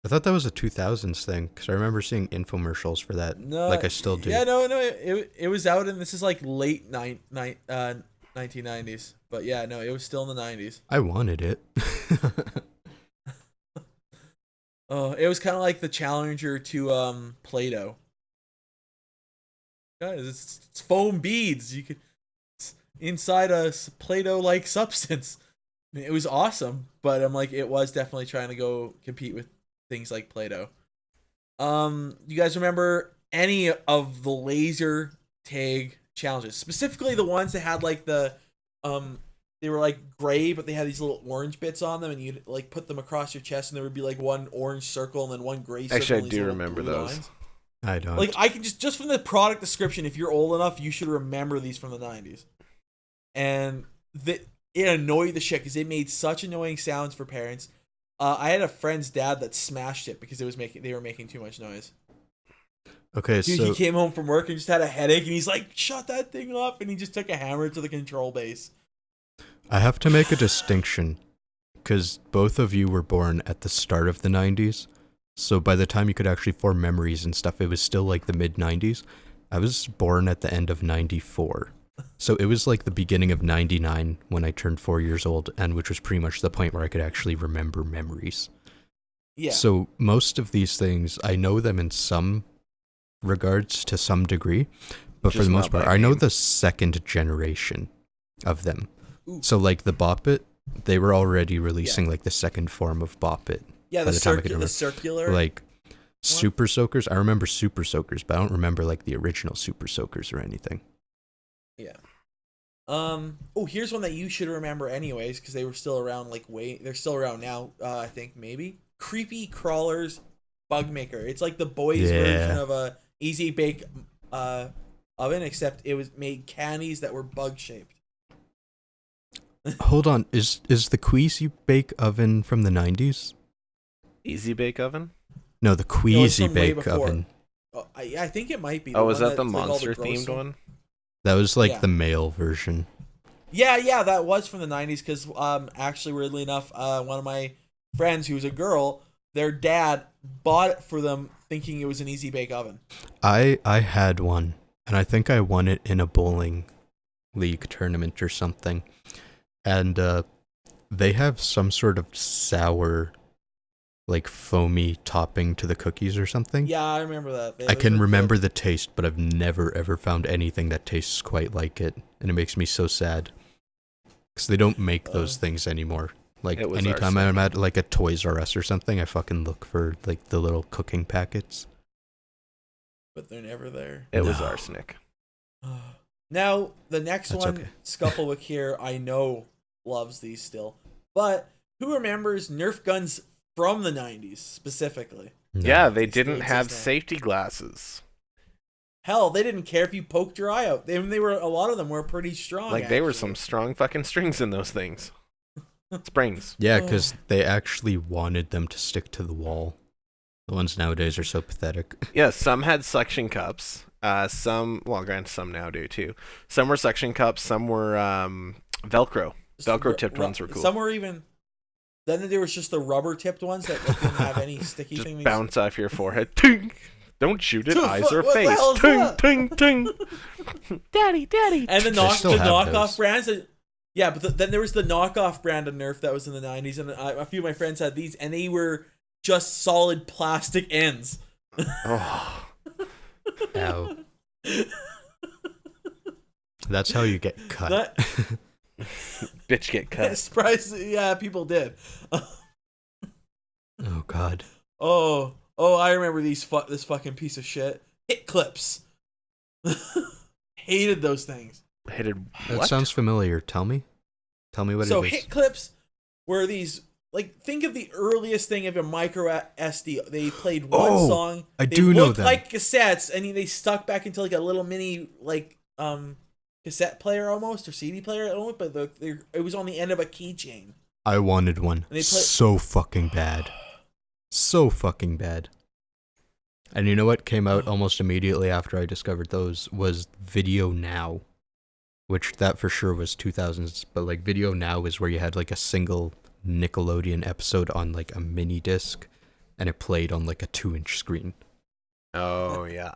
I thought that was a 2000s thing because I remember seeing infomercials for that. No, like I still do. Yeah, no, it was out, and this is like late 1990s. But yeah, no, it was still in the 90s. I wanted it. Oh, it was kind of like the challenger to Play-Doh. Guys, it's foam beads. It's inside a Play-Doh like substance. I mean, it was awesome, but I'm like, it was definitely trying to go compete with things like Play-Doh. You guys remember any of the laser tag challenges? Specifically the ones that had like the they were like gray, but they had these little orange bits on them, and you'd like put them across your chest, and there would be like one orange circle and then one gray circle. Actually, I and these do little remember blue those. lines. I don't. Like I can just from the product description, if you're old enough, you should remember these from the 90s. And it annoyed the shit because they made such annoying sounds for parents. I had a friend's dad that smashed it because they were making too much noise. Okay, Dude, so he came home from work and just had a headache, and he's like, "Shut that thing up!" And he just took a hammer to the control base. I have to make a distinction because both of you were born at the start of the 90s. So by the time you could actually form memories and stuff, it was still like the mid 90s. I was born at the end of 94. So it was like the beginning of 99 when I turned 4 years old, and which was pretty much the point where I could actually remember memories. Yeah. So most of these things, I know them in some regards to some degree, but for Just the most not part, by I know name. the second generation of them. Ooh. So like the Bop It, they were already releasing like the second form of Bop It. Yeah, by the time I could remember. circular. Like Super Soakers, I remember Super Soakers, but I don't remember like the original Super Soakers or anything. Yeah. Oh, here's one that you should remember anyways, because they were still around. They're still around now. I think maybe Creepy Crawlers Bug Maker. It's like the boys' version of a easy bake oven, except it was made candies that were bug shaped. Hold on, is the Queasy Bake Oven from the 90s? Easy Bake Oven? No, the Queasy from way Bake before. Oven. Oh, I think it might be. Oh, was one that the that's, like, all the monster gross themed one? That was like Yeah. the male version. Yeah, that was from the 90s because, actually, weirdly enough, one of my friends who was a girl, their dad bought it for them thinking it was an easy bake oven. I had one, and I think I won it in a bowling league tournament or something. And they have some sort of sour like foamy topping to the cookies or something. Yeah, I remember that. I can remember the taste, but I've never ever found anything that tastes quite like it, and it makes me so sad. Because they don't make those things anymore. Like, anytime I'm at, like, a Toys R Us or something, I fucking look for, like, the little cooking packets. But they're never there. It was arsenic. Now, the next That's one, okay. Skufflewick here, I know loves these still. But who remembers Nerf guns from the 90s, specifically? No. Yeah, they didn't still have exist now. safety glasses. Hell, they didn't care if you poked your eye out. They were a lot of them were pretty strong. Like, they were actually. some strong fucking strings in those things. Springs. Yeah, because they actually wanted them to stick to the wall. The ones nowadays are so pathetic. Yeah, some had suction cups. Some, well, granted, some now do too. Some were suction cups. Some were Velcro. Velcro tipped ones were cool. Some were even. Then there was just the rubber tipped ones that didn't have any sticky Just things. bounce off your forehead. Ting! Don't shoot it, Dude, eyes or what the face. hell is Ting, that? ting, ting. Daddy, daddy. And the They still have knockoff those. brands. Yeah, but then there was the knockoff brand of Nerf that was in the 90s, and a few of my friends had these, and they were just solid plastic ends. Oh, Ow. That's how you get cut. That, bitch get cut. surprise! Yeah, people did. Oh, God. Oh, I remember this fucking piece of shit. Hit clips. Hated those things. Hated That what? sounds familiar. Tell me what it So is. hit clips were these, like, think of the earliest thing of a micro SD. They played one song. I They do know looked them. like cassettes, and they stuck back into like a little mini like cassette player almost, or CD player almost, but it was on the end of a keychain. I wanted one And they so fucking bad. So fucking bad. And you know what came out almost immediately after I discovered those was Video Now. Which that for sure was 2000s, but like Video Now is where you had like a single Nickelodeon episode on like a mini disc, and it played on like a 2-inch screen. Oh, yeah.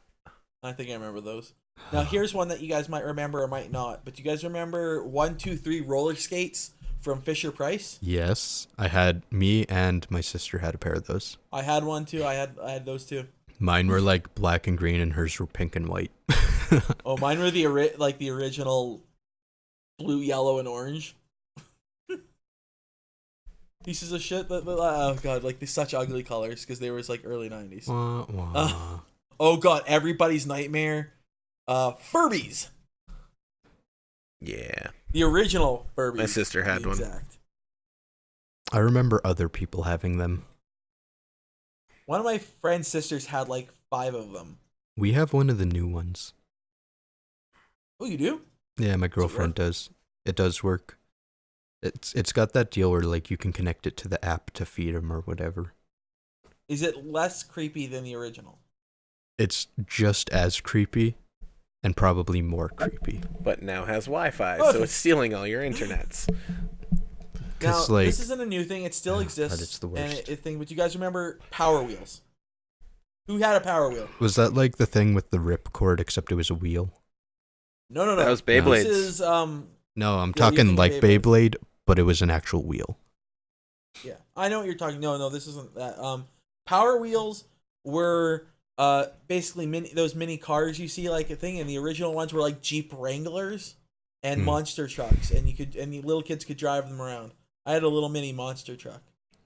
I think I remember those. Now here's one that you guys might remember or might not. But do you guys remember 1, 2, 3 roller skates from Fisher Price? Yes, me and my sister had a pair of those. I had one too. I had those too. Mine were like black and green, and hers were pink and white. Oh, mine were the original blue, yellow, and orange. Pieces of shit. Oh god, like they're such ugly colors because they were like early 90s. Wah, wah. Oh god, everybody's nightmare. Furbies. Yeah. The original Furbies. My sister had to be one. exact. I remember other people having them. One of my friend's sisters had like 5 of them. We have one of the new ones. Oh, you do? Yeah, my girlfriend does. It does work. It's got that deal where like you can connect it to the app to feed them or whatever. Is it less creepy than the original? It's just as creepy, and probably more creepy. But now has Wi-Fi, Oh, so it's stealing all your internets. Now, 'Cause, like, this isn't a new thing. It still exists. God, it's the And worst. but you guys remember Power Wheels? Who had a Power Wheel? Was that like the thing with the ripcord, except it was a wheel? No. That was Beyblades. This is No, I'm Yeah, talking you're like thinking Beyblade, but it was an actual wheel. yeah. I know what you're talking. No, this isn't that. Power Wheels were basically those mini cars you see like a thing, and the original ones were like Jeep Wranglers and monster trucks, and the little kids could drive them around. I had a little mini monster truck.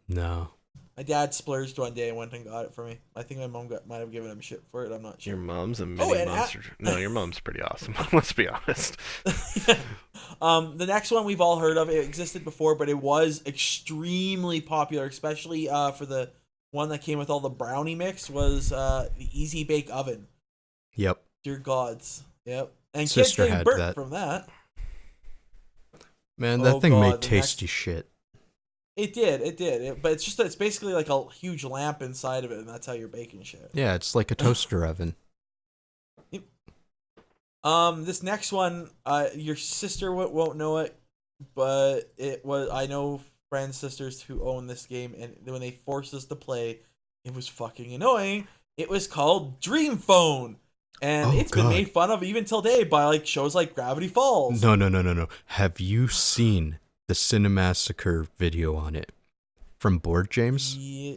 No. My dad splurged one day and went and got it for me. I think my mom might have given him shit for it. I'm not sure. Your mom's a mini and monster. No, your mom's pretty awesome. Let's be honest. The next one we've all heard of. It existed before, but it was extremely popular, especially for the one that came with all the brownie mix. Was the Easy Bake Oven? Yep. Dear gods. Yep. And Sister kids getting had burnt that. from that. Man, that thing God, made the tasty shit. It did. But it's basically like a huge lamp inside of it, and that's how you're baking shit. Yeah, it's like a toaster oven. This next one, your sister won't know it, but I know friends, sisters who own this game, and when they forced us to play, it was fucking annoying. It was called Dream Phone, and Oh, it's been God. made fun of even till today by like shows like Gravity Falls. No. Have you seen the Cinemassacre video on it from Board James? Yeah,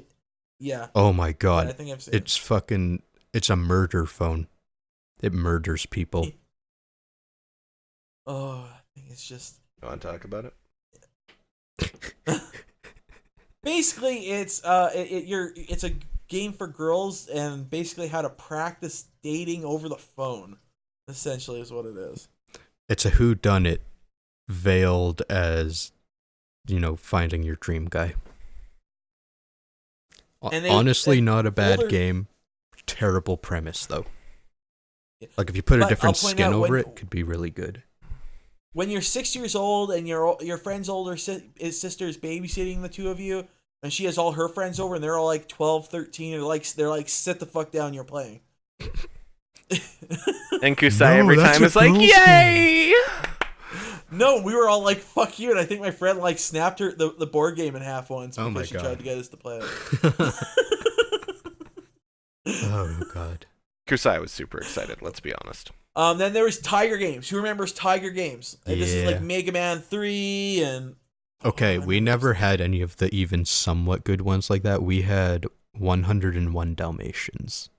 Yeah. Oh my Yeah, god. I think I've seen it. It's a murder phone. It murders people. Oh, I think it's just... You want to talk about it? Basically, it's it's a game for girls and basically how to practice dating over the phone. Essentially, is what it is. It's a whodunit veiled as, finding your dream guy. Honestly, not a bad game. Terrible premise, though. Like, if you put a different skin over it could be really good. When you're 6 years old and your friend's older sister is babysitting the two of you, and she has all her friends over, and they're all like 12, 13, and they're like, sit the fuck down, you're playing. And Kusai every time is like, yay! No, we were all like, fuck you, and I think my friend like snapped the board game in half once because she tried to get us to play it. Oh god. Kusai was super excited, let's be honest. Then there was Tiger Games. Who remembers Tiger Games? And this is like Mega Man 3 and... Okay, we never had any of the even somewhat good ones like that. We had 101 Dalmatians.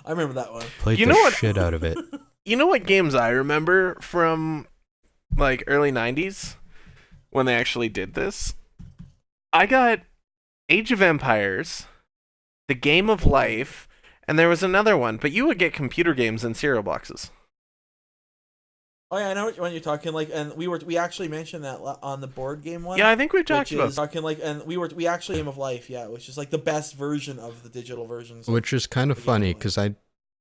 I remember that one. Played shit out of it. You know what games I remember from like early 90s when they actually did this? I got Age of Empires, The Game of Life, and there was another one, but you would get computer games in cereal boxes. Oh yeah, I know what you're talking like, and we actually mentioned that on the board game one. Yeah, I think we talked about talking like, and we actually Game of Life, yeah, which is like the best version of the digital versions. Which is kind of funny because I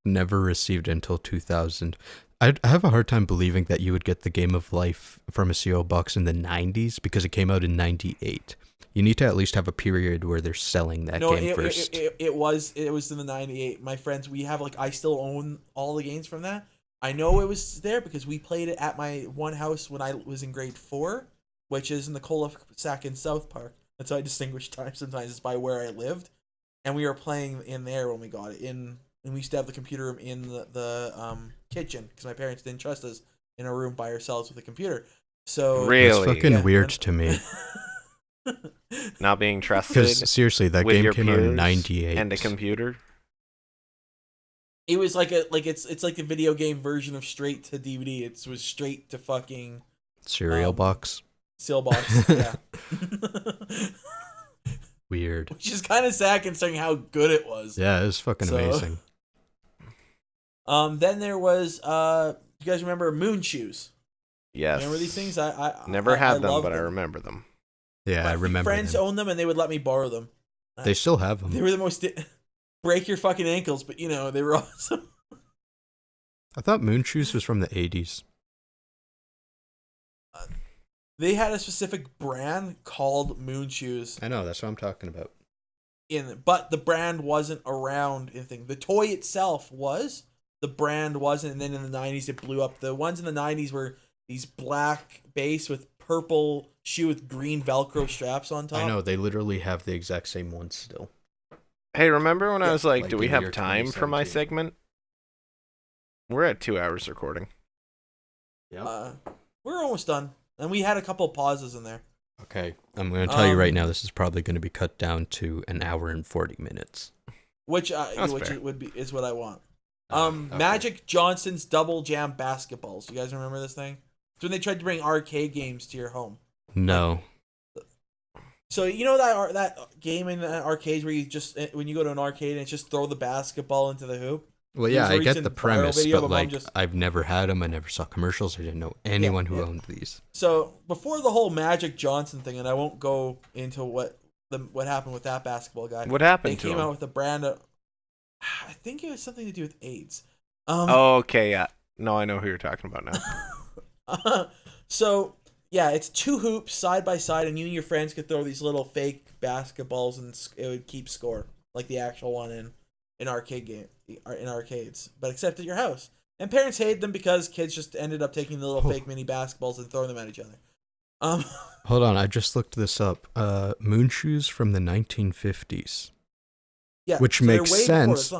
never received it until 2000. I have a hard time believing that you would get the Game of Life from a cereal box in the 90s because it came out in 98. You need to at least have a period where they're selling that game first. It was in the 98. My friends, we have I still own all the games from that. I know it was there because we played it at my one house when I was in grade 4, which is in the cul-de-sac in South Park. That's how I distinguish time sometimes, is by where I lived. And we were playing in there when we got it. And we used to have the computer room in the kitchen because my parents didn't trust us in a room by ourselves with a computer. So really? It's fucking weird to me. Not being trusted. Because seriously, that game came out in 98. And a computer. It was like it's like the video game version of straight to DVD. It was straight to fucking cereal box. Cereal box, yeah. Weird. Which is kind of sad considering how good it was. Yeah, it was fucking amazing. Then there was you guys remember Moon Shoes? Yes. Remember these things? I never had them, but them. I remember them. Yeah, I remember. My friends owned them, and they would let me borrow them. They still have them. They were the most break your fucking ankles, but they were awesome. I thought Moon Shoes was from the 80s. They had a specific brand called Moon Shoes. I know, that's what I'm talking about. But the brand wasn't around. The toy itself was. The brand wasn't, and then in the 90s it blew up. The ones in the 90s were these black base with purple shoe with green Velcro straps on top. I know, they literally have the exact same ones still. Hey, remember when I was like, do we in the have year time for my 2017. segment? We're at 2 hours recording. Yeah. We're almost done. And we had a couple pauses in there. Okay, I'm going to tell you right now, this is probably going to be cut down to an hour and 40 minutes. Which is what I want. Okay. Magic Johnson's Double Jam Basketballs. You guys remember this thing? It's when they tried to bring arcade games to your home. No. So you know that game in the arcades where you just, when you go to an arcade and it's just throw the basketball into the hoop? Well, yeah, I get the premise, video, but I've never had them. I never saw commercials. I didn't know anyone who owned these. So before the whole Magic Johnson thing, and I won't go into what happened with that basketball guy. What happened to him? They came out with a brand of, I think it was something to do with AIDS. Okay, yeah. No, I know who you're talking about now. So, yeah, it's 2 hoops side by side, and you and your friends could throw these little fake basketballs, and it would keep score, like the actual one in arcades, but except at your house. And parents hated them because kids just ended up taking the little fake mini basketballs and throwing them at each other. Hold on, I just looked this up. Moon Shoes from the 1950s. Yeah, which so makes sense.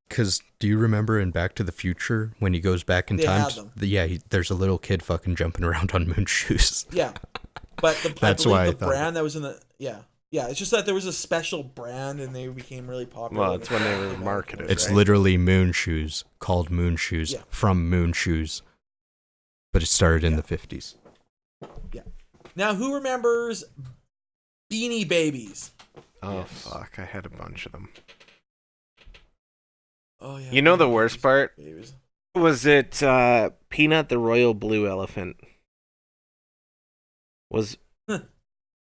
Because do you remember in Back to the Future when he goes back in time? There's a little kid fucking jumping around on Moon Shoes. Yeah, but That's why I thought brand that was in the Yeah, it's just that there was a special brand and they became really popular. Well, it's when they were marketed. It's right? literally Moon Shoes, called Moon Shoes, from Moon Shoes. But it started in the 50s. Yeah. Now, who remembers Beanie Babies? Oh, fuck. I had a bunch of them. Oh, yeah. You know the worst part? Babies. Was it Peanut the Royal Blue Elephant?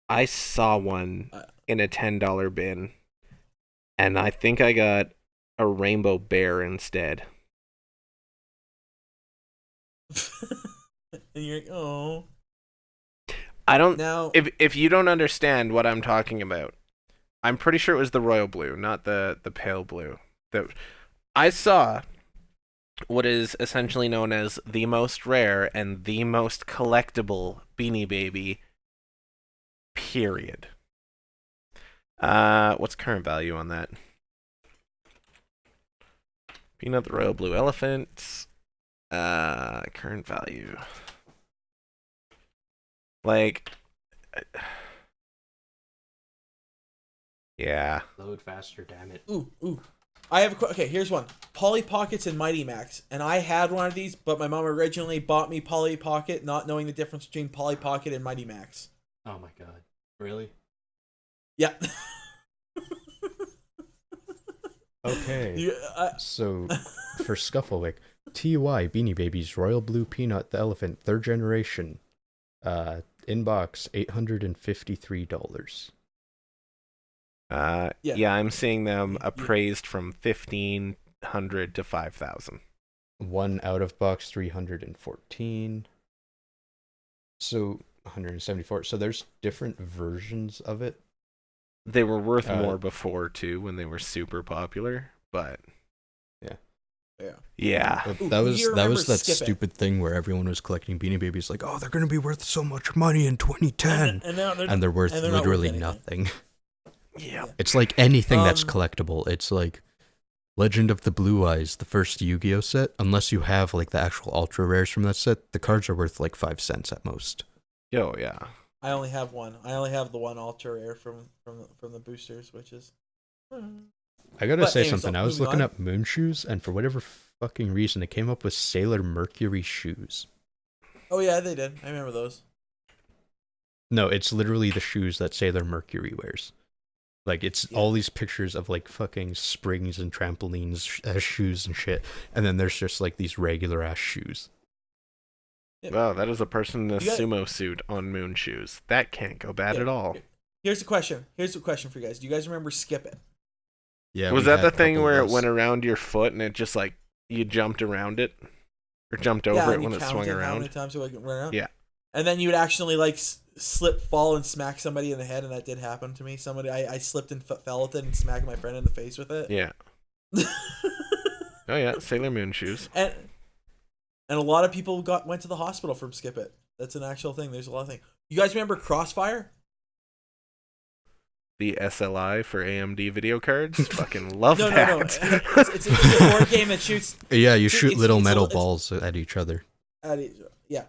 I saw one in a $10 bin, and I think I got a rainbow bear instead. And you're like, oh. I don't. Now, if you don't understand what I'm talking about, I'm pretty sure it was the royal blue, not the pale blue. I saw what is essentially known as the most rare and the most collectible Beanie Baby. Period. What's current value on that? Peanut the Royal Blue Elephant. Current value. Like, yeah. Load faster, damn it. Ooh. I have okay, here's one. Polly Pockets and Mighty Max. And I had one of these, but my mom originally bought me Polly Pocket, not knowing the difference between Polly Pocket and Mighty Max. Oh my god. Really? Yeah. Okay. So, for Skufflewick, TUI Beanie Babies Royal Blue Peanut the Elephant 3rd generation. Inbox $853. Yeah, I'm seeing them appraised from 1,500 to 5,000. One out of box 314. So 174. So there's different versions of it. They were worth more before too when they were super popular, but yeah. That was that stupid thing where everyone was collecting Beanie Babies, like, oh, they're gonna be worth so much money in 2010, and they're worth literally nothing. Yeah, it's like anything that's collectible. It's like Legend of the Blue Eyes, the first Yu-Gi-Oh set. Unless you have like the actual ultra rares from that set, the cards are worth like 5 cents at most. Oh yeah. I only have one. I only have the one ultra rare from the boosters, which is. I gotta say something. I was looking up Moon Shoes, and for whatever fucking reason, it came up with Sailor Mercury shoes. Oh yeah, they did. I remember those. No, it's literally the shoes that Sailor Mercury wears. Like, it's all these pictures of, like, fucking springs and trampolines as shoes and shit. And then there's just, like, these regular-ass shoes. Wow, that is a person in a sumo suit on Moon Shoes. That can't go bad at all. Here's a question. Here's a question for you guys. Do you guys remember Skip It? Yeah. Was that the thing where it went around your foot and it just, like, you jumped around it? Or jumped over it when it swung around? How many times it went around? Yeah. And then you would actually, like, slip, fall, and smack somebody in the head, and that did happen to me. I slipped and fell with it and smacked my friend in the face with it. Yeah. Oh yeah, Sailor Moon Shoes. And a lot of people went to the hospital from Skip It. That's an actual thing. There's a lot of things. You guys remember Crossfire? The SLI for AMD video cards? Fucking love that. No. It's a board game that shoots. Yeah, you shoot little metal balls at each other. Yeah.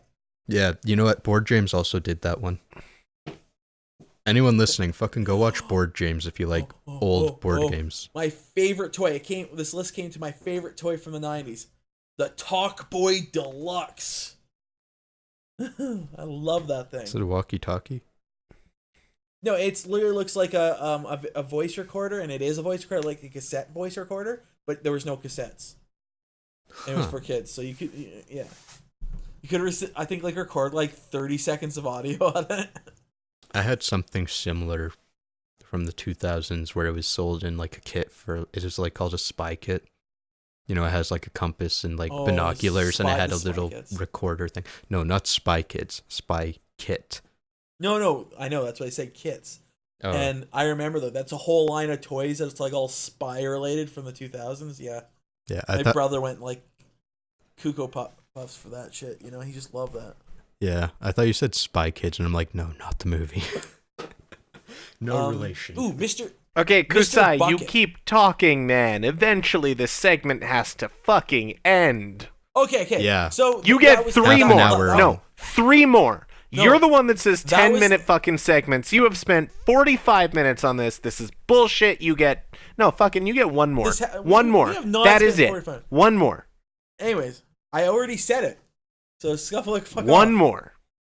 Yeah, you know what? Board James also did that one. Anyone listening, fucking go watch Board James if you like old board games. My favorite toy. This list came to my favorite toy from the 90s. The Talk Boy Deluxe. I love that thing. Is it a walkie-talkie? No, it literally looks like a voice recorder, and it is a voice recorder, like a cassette voice recorder, but there was no cassettes. It was for kids, so you could, yeah. You could, I think, like record like 30 seconds of audio on it. I had something similar from the 2000s where it was sold in like a kit for, it was like called a spy kit. You know, it has like a compass and like binoculars, and it had a little recorder thing. No, not spy kits, spy kit. No, I know, that's why I say kits. Oh. And I remember though, that's a whole line of toys that's like all spy related from the 2000s. Yeah. Yeah. My brother went like Cuckoo Puffs for that shit. You know, he just loved that. Yeah, I thought you said Spy Kids, and I'm like, no, not the movie. No relation. Ooh, Mr. Okay, Kusai, you keep talking, man. Eventually, this segment has to fucking end. Okay. Yeah. So you get 3 more. No, 3 more. No, You're the one that says that 10-minute fucking segments. You have spent 45 minutes on this. This is bullshit. You get one more. One more. That is it. 45. One more. Anyways, I already said it. So Skufflewick, fuck One off.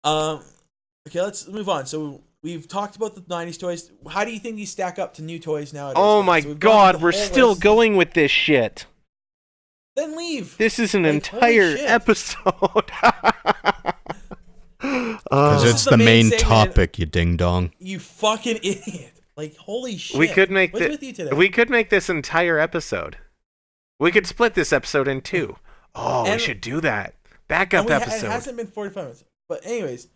more. Okay, let's move on. So we've talked about the 90s toys. How do you think these stack up to new toys nowadays? Oh my So god, we're still going with this shit. Then leave. This is an Like, entire holy shit. episode. Because This it's is the the main main segment. topic, you ding dong. You fucking idiot. Like, holy shit. We could make What's with you today? we could make this entire episode. We could split this episode in two. Oh, we And- should do that. Backup And episode. It hasn't been 45 minutes. But anyways,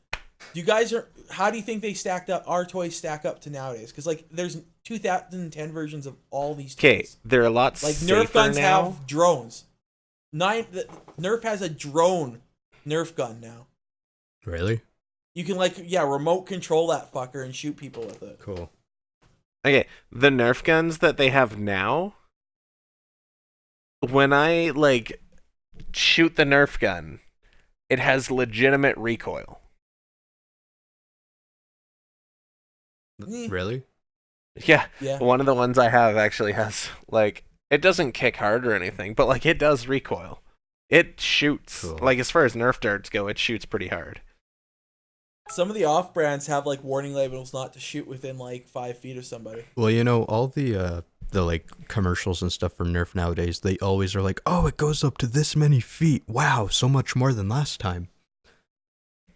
how do you think they stacked up, our toys stack up to nowadays? Because, like, there's 2010 versions of all these toys. Okay, they're a lot Like, safer Nerf guns now. have drones. Nerf has a drone Nerf gun now. Really? You can, like, remote control that fucker and shoot people with it. Cool. Okay, the Nerf guns that they have now, when I, like, shoot the Nerf gun, it has legitimate recoil. Really? Yeah, Yeah. one of the ones I have actually has, like, it doesn't kick hard or anything, but, like, it does recoil. It shoots. Cool. Like, as far as Nerf darts go, it shoots pretty hard. Some of the off-brands have, like, warning labels not to shoot within, like, 5 feet of somebody. Well, you know, all the like commercials and stuff for Nerf nowadays, they always are like, "Oh, it goes up to this many feet. Wow, so much more than last time."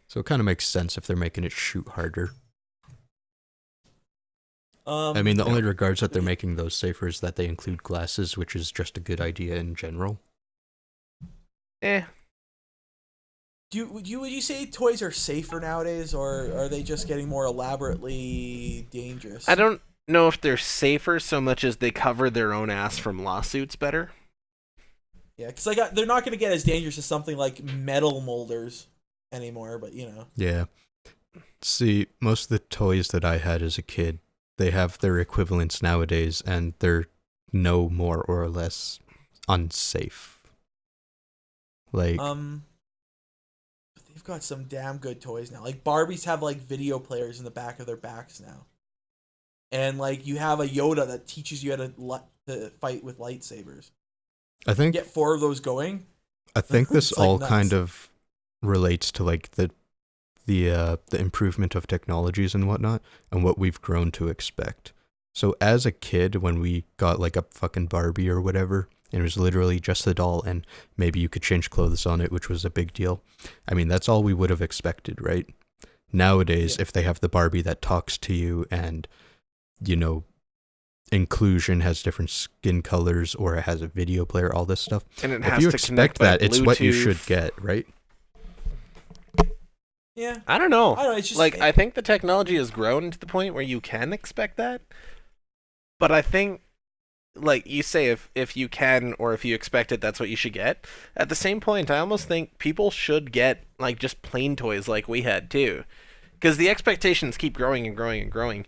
So it kind of makes sense if they're making it shoot harder. I mean, the only regards that they're making those safer is that they include glasses, which is just a good idea in general. Eh. Would you say toys are safer nowadays, or are they just getting more elaborately dangerous? I don't know if they're safer so much as they cover their own ass from lawsuits better. Yeah, because, like, they're not going to get as dangerous as something like metal molders anymore, but, you know. Yeah. See, most of the toys that I had as a kid, they have their equivalents nowadays, and they're no more or less unsafe. Like, They've got some damn good toys now. Like, Barbies have, like, video players in the back of their backs now. And, like, you have a Yoda that teaches you how to fight with lightsabers. I think Get 4 of those going. this It's, like, all nuts. kind of relates to like the improvement of technologies and whatnot, and what we've grown to expect. So as a kid, when we got like a fucking Barbie or whatever, and it was literally just a doll, and maybe you could change clothes on it, which was a big deal. I mean, that's all we would have expected, right? Nowadays, if they have the Barbie that talks to you, and, you know, inclusion, has different skin colors, or it has a video player, all this stuff. And it If has you to expect connect by that, it's what you Bluetooth. should get, right? Yeah. I don't know. It's just Like, I think the technology has grown to the point where you can expect that. But I think, like you say, if you can or if you expect it, that's what you should get. At the same point, I almost think people should get, like, just plain toys like we had too. Because the expectations keep growing and growing and growing.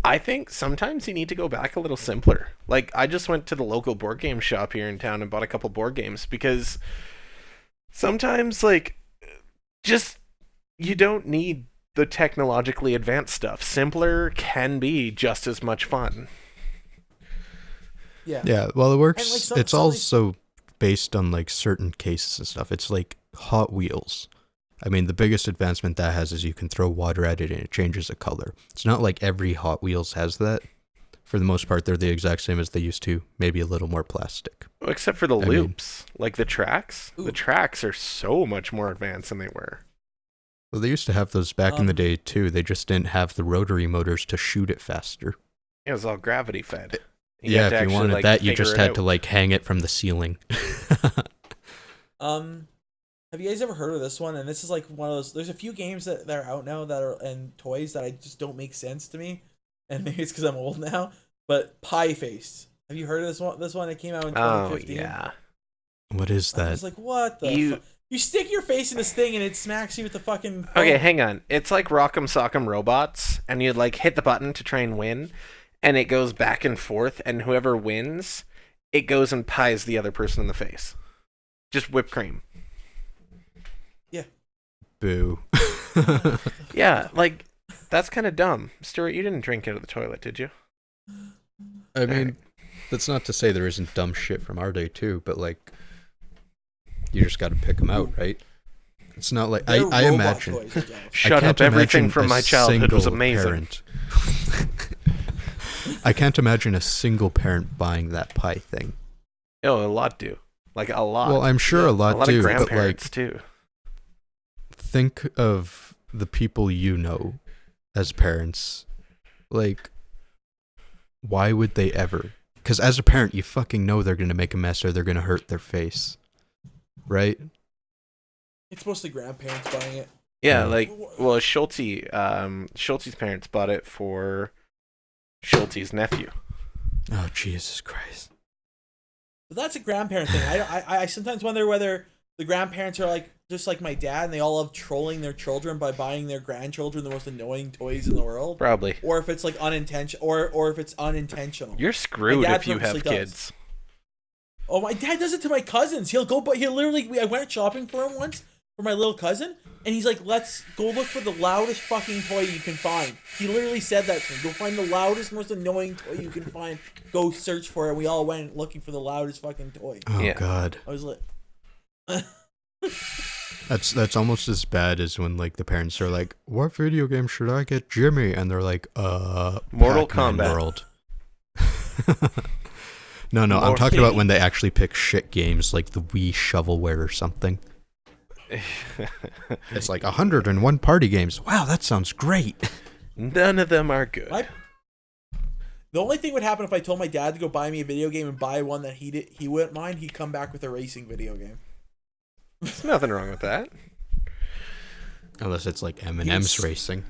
I think sometimes you need to go back a little simpler. Like, I just went to the local board game shop here in town and bought a couple board games, because sometimes, like, just, you don't need the technologically advanced stuff. Simpler can be just as much fun. Yeah. Yeah, well, it works. And, like, It's some of these- also based on like certain cases and stuff. It's like Hot Wheels. I mean, the biggest advancement that has is you can throw water at it and it changes the color. It's not like every Hot Wheels has that. For the most part, they're the exact same as they used to, maybe a little more plastic. Well, except for the I mean- loops. Like the tracks. Ooh. The tracks are so much more advanced than they were. Well, they used to have those back in the Um, day too. They just didn't have the rotary motors to shoot it faster. It was all gravity fed. Yeah, had to if you actually, wanted like, that, you figure just it had out. to like hang it from the ceiling. Have you guys ever heard of this one? And this is like one of those. There's a few games that are out now that are, and toys that I just don't make sense to me, and maybe it's because I'm old now. But Pie Face. Have you heard of this one? This one, it came out in Oh, 2015. yeah. What is I that? was like, what the? You- You stick your face in this thing and it smacks you with the fucking. Okay, phone. hang on. It's like Rock'em Sock'em Robots, and you like hit the button to try and win, and it goes back and forth, and whoever wins, it goes and pies the other person in the face. Just whipped cream. Yeah. Boo. Yeah, like, that's kind of dumb. Stuart, you didn't drink out of the toilet, did you? I mean, that's not to say there isn't dumb shit from our day too, but like, you just got to pick them out, right? It's not like I imagine. Toys, Shut up! Everything from my childhood was amazing. I can't imagine a single parent buying that pie thing. Oh, a lot do. Like a lot. Well, I'm sure a lot do, of but grandparents like, too. think of the people you know as parents. Like, why would they ever? Because as a parent, you fucking know they're gonna make a mess or they're gonna hurt their face, right? It's mostly grandparents buying it. Yeah, like, well, Schulte's parents bought it for Schulte's nephew. Oh, Jesus Christ. But that's a grandparent thing. I sometimes wonder whether the grandparents are like just like my dad, and they all love trolling their children by buying their grandchildren the most annoying toys in the world. Probably. Or if it's like unintentional, or if it's unintentional. You're screwed if you have kids. Oh, my dad does it to my cousins. He'll literally. I went shopping for him once for my little cousin, and he's like, "Let's go look for the loudest fucking toy you can find." He literally said that to me. Go find the loudest, most annoying toy you can find. Go search for it. And we all went looking for the loudest fucking toy. Oh, yeah. God. I was like, That's almost as bad as when like the parents are like, "What video game should I get Jimmy?" And they're like, Mortal Pac-Man Kombat World." No, I'm talking about when they actually pick shit games like the Wii Shovelware or something. It's like 101 party games. Wow, that sounds great. None of them are good. The only thing would happen if I told my dad to go buy me a video game and buy one that he wouldn't mind. He'd come back with a racing video game. There's nothing wrong with that. Unless it's like M&M's racing.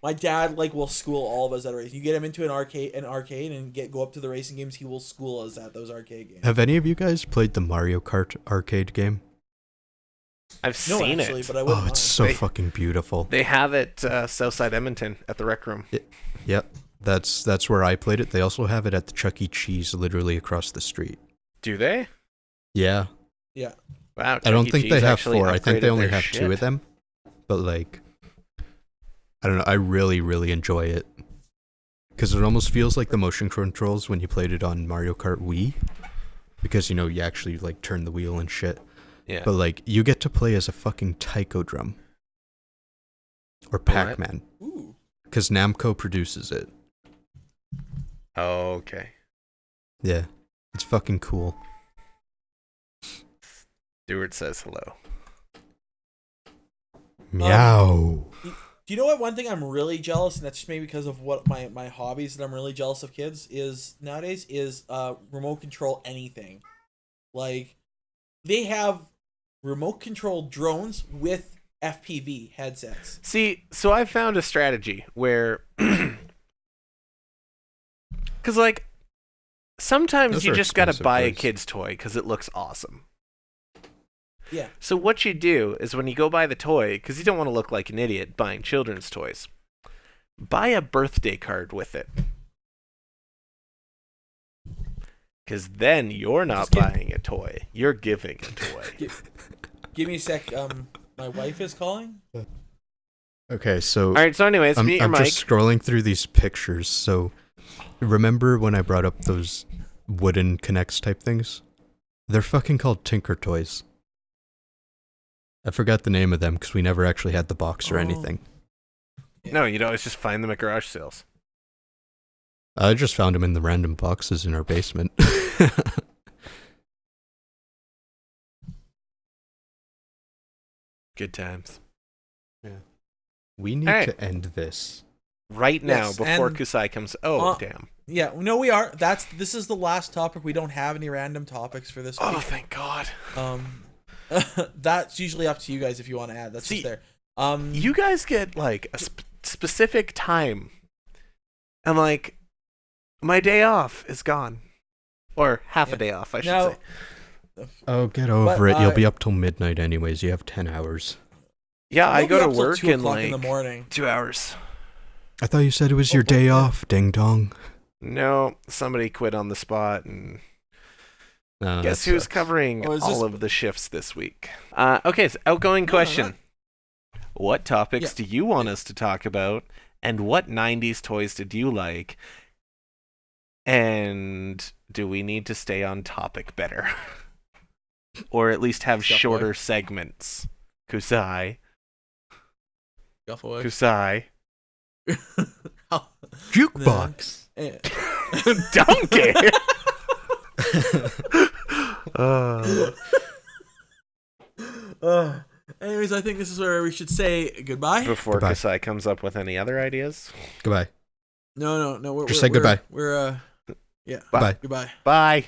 My dad will school all of us at racing. You get him into an arcade and go up to the racing games. He will school us at those arcade games. Have any of you guys played the Mario Kart arcade game? I've seen it. But I wouldn't mind. It's so fucking beautiful. They have it Southside Edmonton at the Rec Room. Yep, that's where I played it. They also have it at the Chuck E. Cheese, literally across the street. Do they? Yeah. Yeah. Wow. I don't think they have 4. I think they only have 2 of them. But like, I don't know. I really, really enjoy it because it almost feels like the motion controls when you played it on Mario Kart Wii, because you actually like turn the wheel and shit. Yeah. But like, you get to play as a fucking taiko drum or Pac-Man. Ooh. Because Namco produces it. Okay. Yeah, it's fucking cool. Stuart says hello. Meow. Do you know what? One thing I'm really jealous, and that's just maybe because of what my hobbies that I'm really jealous of kids is nowadays is remote control anything. Like, they have remote control drones with FPV headsets. See, so I found a strategy where, because like sometimes Those you are just gotta expensive buy a toys. kid's toy because it looks awesome. Yeah. So what you do is when you go buy the toy, because you don't want to look like an idiot buying children's toys, buy a birthday card with it. Because then you're not buying a toy. You're giving a toy. Give me a sec. My wife is calling. Okay, so All right, so anyways, mute your I'm mic. just scrolling through these pictures. So remember when I brought up those wooden Kinects type things? They're fucking called Tinker Toys. I forgot the name of them because we never actually had the box or anything. No, you'd always just find them at garage sales. I just found them in the random boxes in our basement. Good times. Yeah. We need to end this. Right now, Yes, before and- Kusai comes... Oh, damn. Yeah, no, we are. This is the last topic. We don't have any random topics for this week. Oh, thank God. That's usually up to you guys if you want to add. That's just there. You guys get, like, a specific time. And, like, my day off is gone. Or half a day off, I should say. Oh, get over it. You'll be up till midnight anyways. You have 10 hours. Yeah, I go to work in, in the like, morning. 2 hours. I thought you said it was your day off, ding dong. No, somebody quit on the spot, and No, guess who's covering Oh, is all this- of the shifts this week? Okay, so outgoing question. What topics do you want us to talk about? And what 90s toys did you like? And do we need to stay on topic better? Or at least have shorter segments? Kusai. Skufflewick. Kusai. Jukebox. Donkey! Anyways, I think this is where we should say goodbye. Before Kusai comes up with any other ideas? Goodbye. No. Just say goodbye. We're Bye. Goodbye. Bye.